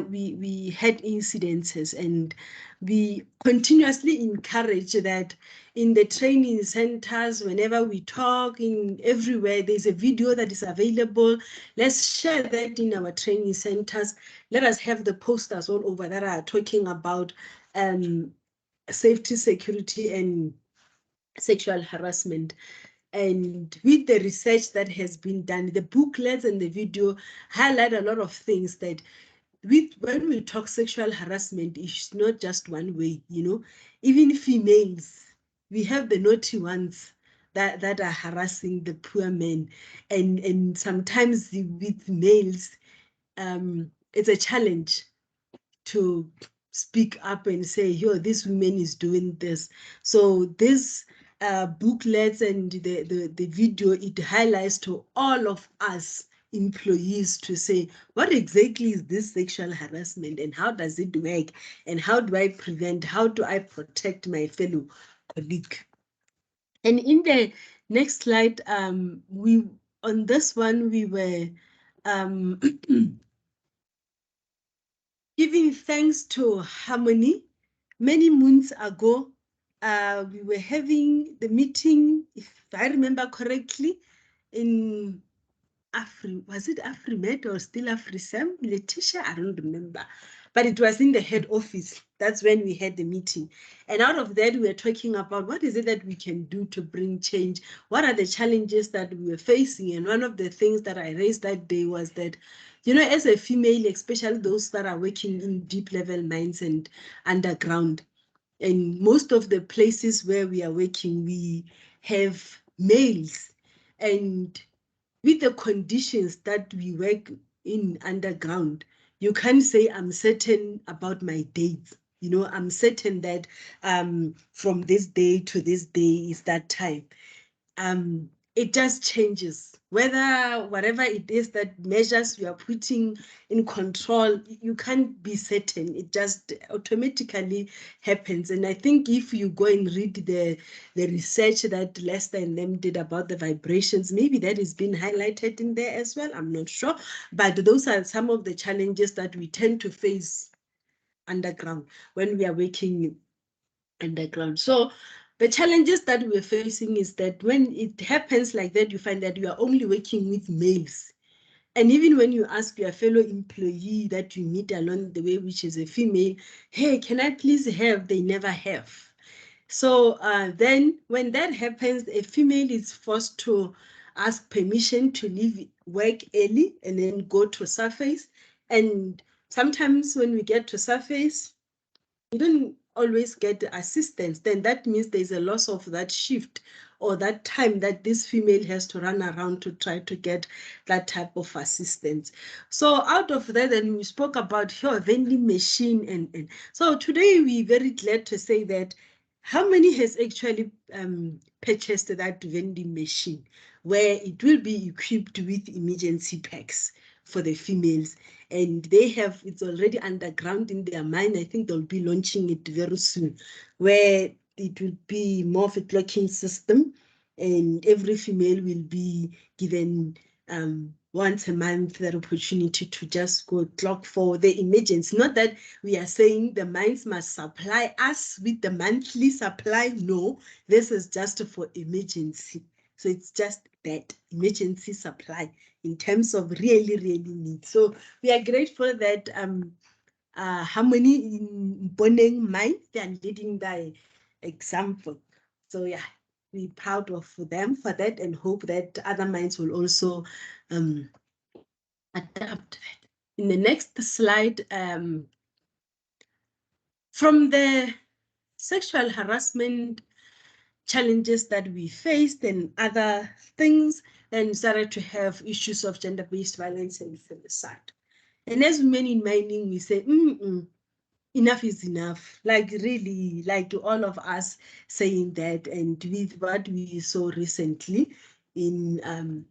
we had incidences, and we continuously encourage that in the training centers, whenever we talk, in everywhere, there's a video that is available. Let's share that in our training centers. Let us have the posters all over that are talking about safety, security, and sexual harassment. And with the research that has been done, the booklets and the video highlight a lot of things that when we talk sexual harassment, it's not just one way, you know. Even females, we have the naughty ones that are harassing the poor men. And sometimes with males, it's a challenge to speak up and say, yo, this woman is doing this. So this booklets and the video, it highlights to all of us employees to say, what exactly is this sexual harassment and how does it work? And how do I prevent, how do I protect my fellow colleague? And in the next slide, on this one, we were giving thanks to Harmony. Many months ago, we were having the meeting, if I remember correctly, in was it AfriMed or still AfriSem? Letitia, I don't remember. But it was in the head office. That's when we had the meeting. And out of that, we were talking about what is it that we can do to bring change? What are the challenges that we were facing? And one of the things that I raised that day was that, you know, as a female, especially those that are working in deep level mines and underground, and most of the places where we are working, we have males. And with the conditions that we work in underground, you can't say I'm certain about my dates. You know, I'm certain that from this day to this day is that time. It just changes. Whatever it is that measures you are putting in control, you can't be certain. It just automatically happens. And I think if you go and read the research that Lester and them did about the vibrations, maybe that has been highlighted in there as well. I'm not sure. But those are some of the challenges that we tend to face underground when we are working underground. So the challenges that we're facing is that when it happens like that, you find that you are only working with males. And even when you ask your fellow employee that you meet along the way, which is a female, hey, can I please have? They never have. So then when that happens, a female is forced to ask permission to leave work early and then go to surface. And sometimes when we get to surface, you don't always get assistance, then that means there's a loss of that shift or that time that this female has to run around to try to get that type of assistance. So out of that, then we spoke about your vending machine. And so today we're very glad to say that how many has actually purchased that vending machine where it will be equipped with emergency packs for the females. And they have, it's already underground in their mind. I think they'll be launching it very soon, where it will be more of a clocking system, and every female will be given once a month that opportunity to just go clock for the emergency. Not that we are saying the mines must supply us with the monthly supply. No, this is just for emergency. So it's just that emergency supply in terms of really, really need. So we are grateful that Harmony in Boneng Mine, they are leading by example. So yeah, we're proud of them for that and hope that other mines will also adapt. In the next slide, from the sexual harassment challenges that we faced and other things, then started to have issues of gender-based violence and femicide. And as women in mining, we say, enough is enough. Like really, like to all of us saying that, and with what we saw recently in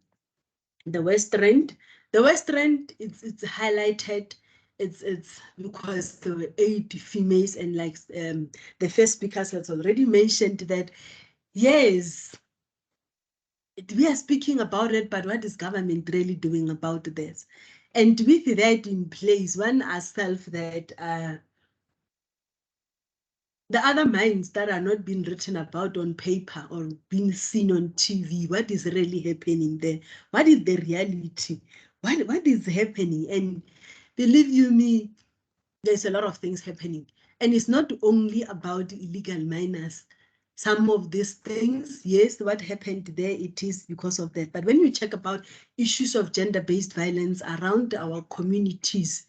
the West Rand. The West Rand, it's highlighted. It's because there were 8 females, and like the first speaker has already mentioned that, yes, we are speaking about it, but what is government really doing about this? And with that in place, one asks self that the other minds that are not being written about on paper or being seen on TV, what is really happening there? What is the reality? What is happening? And believe you me, there's a lot of things happening. And it's not only about illegal miners. Some of these things, yes, what happened there, it is because of that. But when you check about issues of gender-based violence around our communities,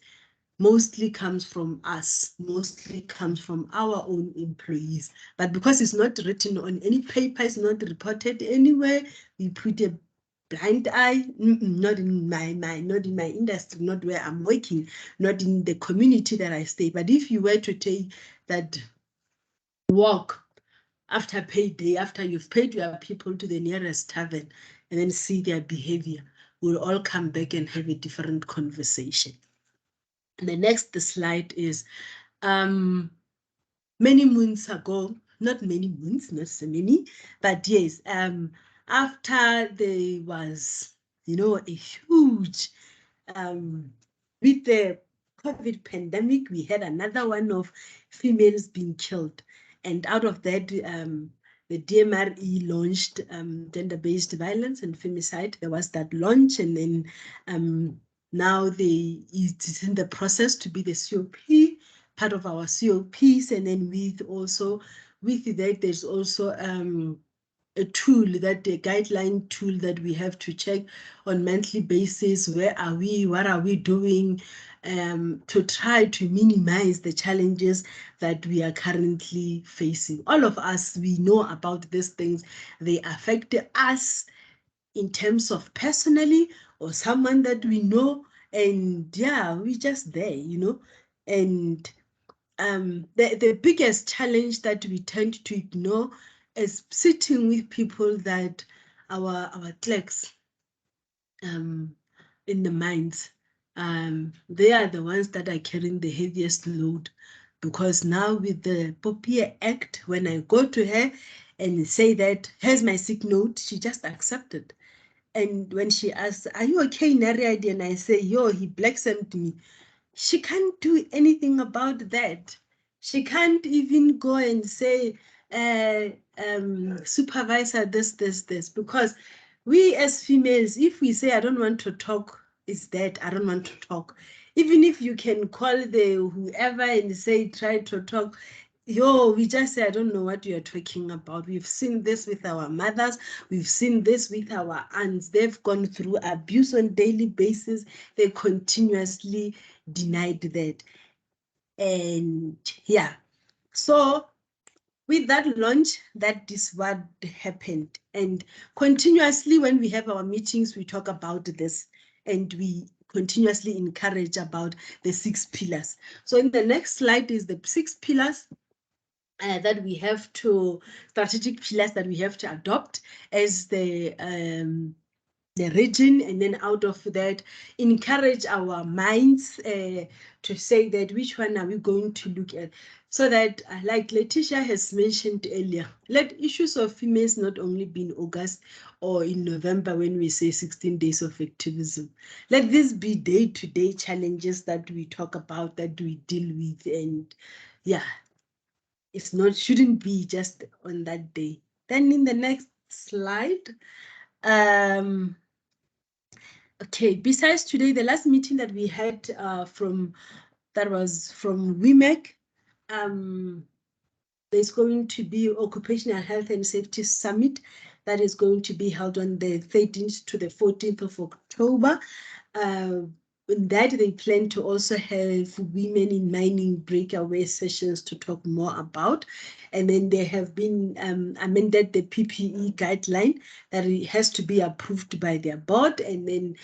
mostly comes from us, mostly comes from our own employees. But because it's not written on any paper, it's not reported anywhere, we put a blind eye, not in my mind, not in my industry, not where I'm working, not in the community that I stay. But if you were to take that walk after payday, after you've paid your people to the nearest tavern and then see their behavior, we'll all come back and have a different conversation. And the next slide is many moons ago, not many moons, not so many, but yes, after there was, a huge, with the COVID pandemic, we had another one of females being killed. And out of that, the DMRE launched gender-based violence and femicide. There was that launch, and then now it's in the process to be the COP, part of our COPs, and then with that, there's also a tool, that the guideline tool that we have to check on monthly basis. Where are we? What are we doing to try to minimize the challenges that we are currently facing? All of us, we know about these things. They affect us in terms of personally or someone that we know. And yeah, we're just there, And the biggest challenge that we tend to ignore is sitting with people that our clerks in the mines. They are the ones that are carrying the heaviest load, because now with the Popier Act, when I go to her and say that, here's my sick note, she just accepted. And when she asks, are you okay, Nariadi? And I say, yo, he blackmailed me. She can't do anything about that. She can't even go and say, supervisor, this, because we as females, if we say, I don't want to talk, it's that, I don't want to talk. Even if you can call the whoever and say, try to talk, we just say, I don't know what you're talking about. We've seen this with our mothers. We've seen this with our aunts. They've gone through abuse on a daily basis. They continuously denied that. And yeah, so with that launch, that is what happened. And continuously when we have our meetings, we talk about this, and we continuously encourage about the 6 pillars. So in the next slide is the 6 pillars that we have to, strategic pillars that we have to adopt as the region, and then out of that, encourage our minds to say that which one are we going to look at, so that, like Letitia has mentioned earlier, let issues of females not only be in August or in November when we say 16 days of activism. Let this be day-to-day challenges that we talk about, that we deal with, and yeah, it's not, shouldn't be just on that day. Then in the next slide, okay, besides today, the last meeting that we had that was from WIMEC, there's going to be Occupational Health and Safety Summit that is going to be held on the 13th to the 14th of October. In that, they plan to also have women in mining breakaway sessions to talk more about. And then they have been amended the PPE guideline that it has to be approved by their board. And then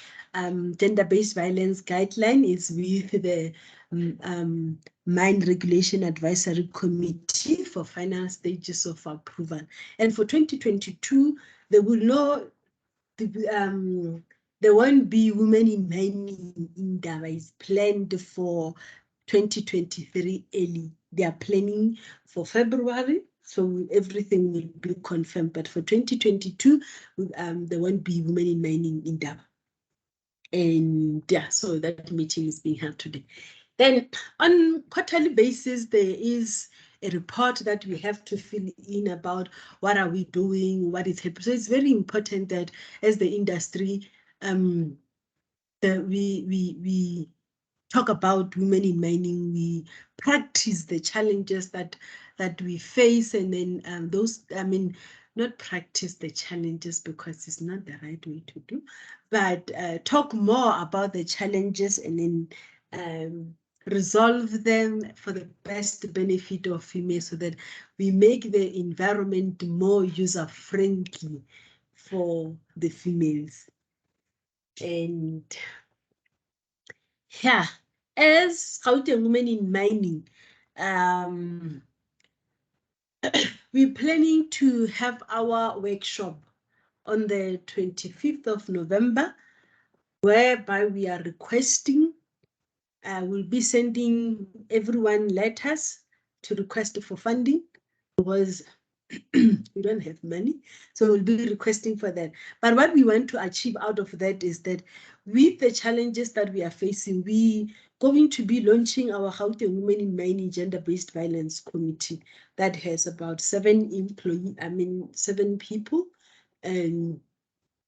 gender-based violence guideline is with the Mine Regulation Advisory Committee for final stages of approval. And for 2022, they will know there won't be women in mining in Daba. Is planned for 2023 early. They are planning for February, so everything will be confirmed. But for 2022, there won't be women in mining in Daba. And yeah, so that meeting is being held today. Then on quarterly basis, there is a report that we have to fill in about what are we doing, what is happening. So it's very important that as the industry, that we talk about women in mining, we practice the challenges that we face, and then those, I mean, not practice the challenges because it's not the right way to do, but talk more about the challenges and then resolve them for the best benefit of females so that we make the environment more user-friendly for the females. And yeah, as Gauteng Women in Mining, we're planning to have our workshop on the 25th of November, whereby we are requesting, we'll be sending everyone letters to request for funding because we don't have money, so we'll be requesting for that. But what we want to achieve out of that is that with the challenges that we are facing, we going to be launching our Gauteng Women in Mining Gender-Based Violence Committee that has about 7 people in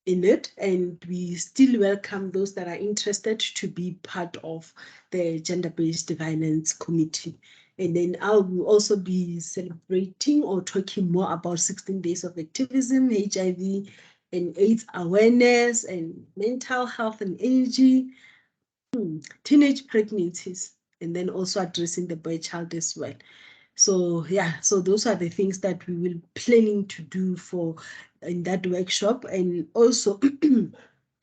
it, and we still welcome those that are interested to be part of the Gender-Based Violence Committee. And then I will also be celebrating or talking more about 16 days of activism, HIV and AIDS awareness, and mental health and energy, teenage pregnancies, and then also addressing the boy child as well. So yeah, so those are the things that we will planning to do for in that workshop. And also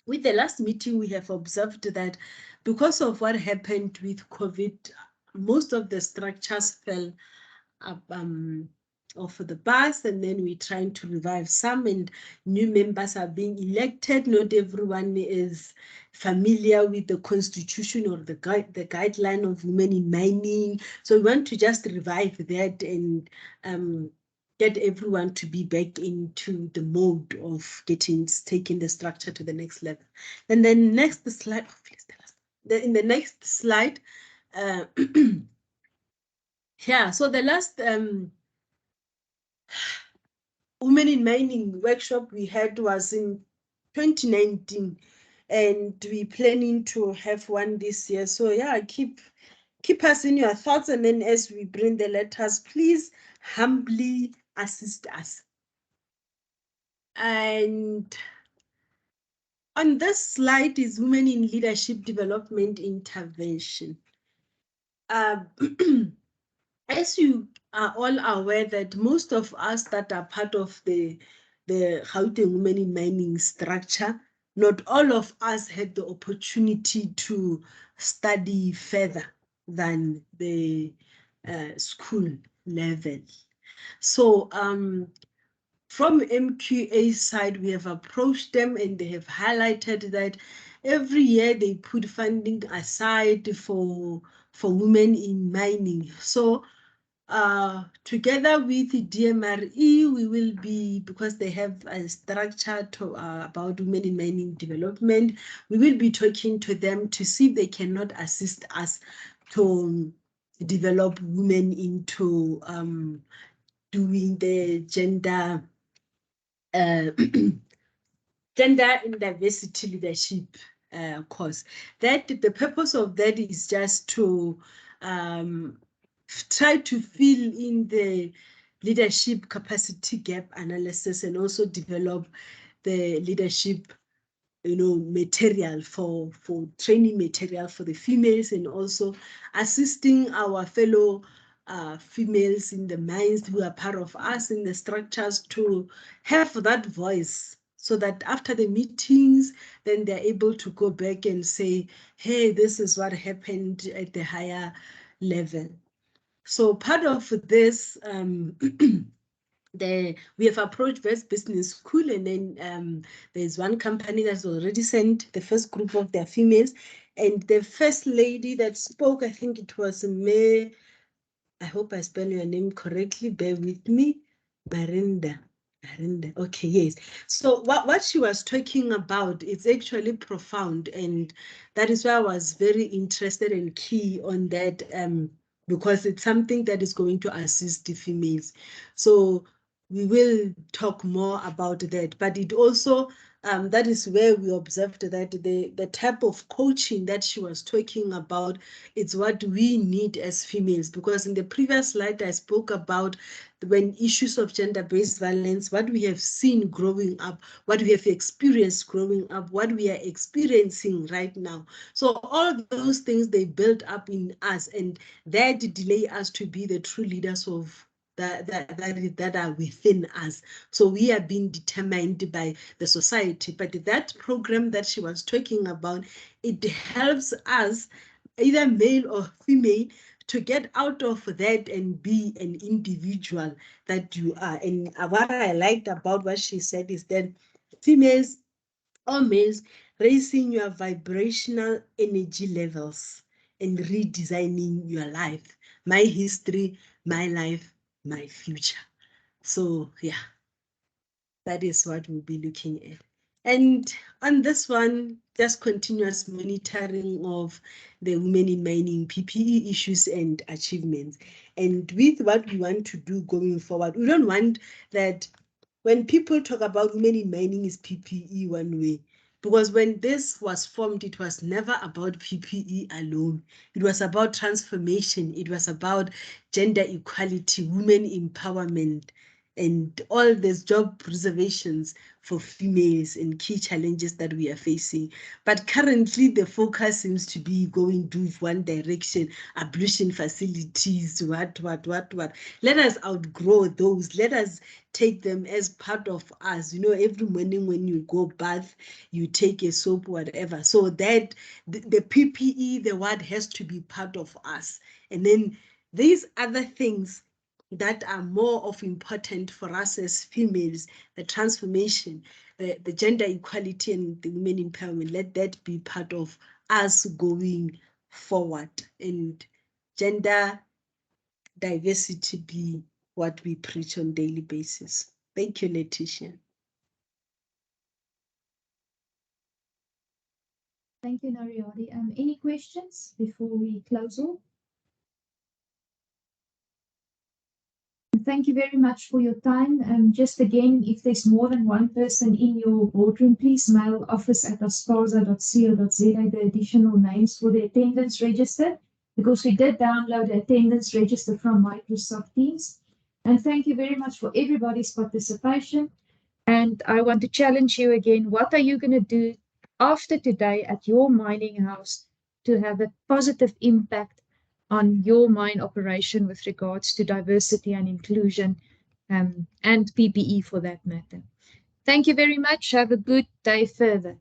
with the last meeting, we have observed that because of what happened with COVID, most of the structures fell up off the bus, and then we're trying to revive some, and new members are being elected. Not everyone is familiar with the constitution or the guideline of women in mining. So we want to just revive that and get everyone to be back into the mode of taking the structure to the next level. And then next slide, oh, please tell us. In the next slide, yeah, so the last Women in Mining workshop we had was in 2019, and we're planning to have one this year. So yeah, keep us in your thoughts, and then as we bring the letters, please humbly assist us. And on this slide is Women in Leadership Development Intervention. As you are all aware that most of us that are part of the Gauteng Women in Mining structure, not all of us had the opportunity to study further than the school level. So from MQA's side, we have approached them and they have highlighted that every year they put funding aside for women in mining. So together with the DMRE, we will be, because they have a structure to, about women in mining development, we will be talking to them to see if they cannot assist us to develop women into doing the gender gender and diversity leadership course. That the purpose of that is just to try to fill in the leadership capacity gap analysis and also develop the leadership material for training material for the females, and also assisting our fellow females in the mines who are part of us in the structures to have that voice, so that after the meetings, then they're able to go back and say, hey, this is what happened at the higher level. So part of this, we have approached West Business School, and then there's one company that's already sent the first group of their females, and the first lady that spoke, I think it was May, I hope I spell your name correctly, bear with me, Marinda. Okay, yes. So what she was talking about, it's actually profound, and that is why I was very interested and key on that, because it's something that is going to assist the females. So we will talk more about that, but it also, that is where we observed that the type of coaching that she was talking about, it's what we need as females, because in the previous slide I spoke about when issues of gender-based violence, what we have seen growing up, what we have experienced growing up, what we are experiencing right now. So all those things, they build up in us, and that delay us to be the true leaders of that are within us. So we are being determined by the society. But that program that she was talking about, it helps us, either male or female, to get out of that and be an individual that you are. And what I liked about what she said is that females or males, raising your vibrational energy levels and redesigning your life. My history, my life, my future. So yeah, that is what we'll be looking at. And on this one, just continuous monitoring of the women in mining PPE issues and achievements. And with what we want to do going forward, we don't want that when people talk about women in mining is PPE one way. Because when this was formed, it was never about PPE alone. It was about transformation. It was about gender equality, women empowerment, and all these job preservations for females and key challenges that we are facing. But currently the focus seems to be going to one direction, ablution facilities, what. Let us outgrow those. Let us take them as part of us. You know, every morning when you go bath, you take a soap, whatever. So that the PPE, the word has to be part of us. And then these other things that are more of important for us as females, the transformation, the gender equality and the women empowerment, let that be part of us going forward, and gender diversity be what we preach on a daily basis. Thank you, Letitia. Thank you, Nariadi. Any questions before we close off? Thank you very much for your time. Just again, if there's more than one person in your boardroom, please mail office@aspasa.co.za the additional names for the attendance register, because we did download the attendance register from Microsoft Teams. And thank you very much for everybody's participation. And I want to challenge you again, what are you going to do after today at your mining house to have a positive impact on your mine operation with regards to diversity and inclusion, and PPE for that matter? Thank you very much. Have a good day further.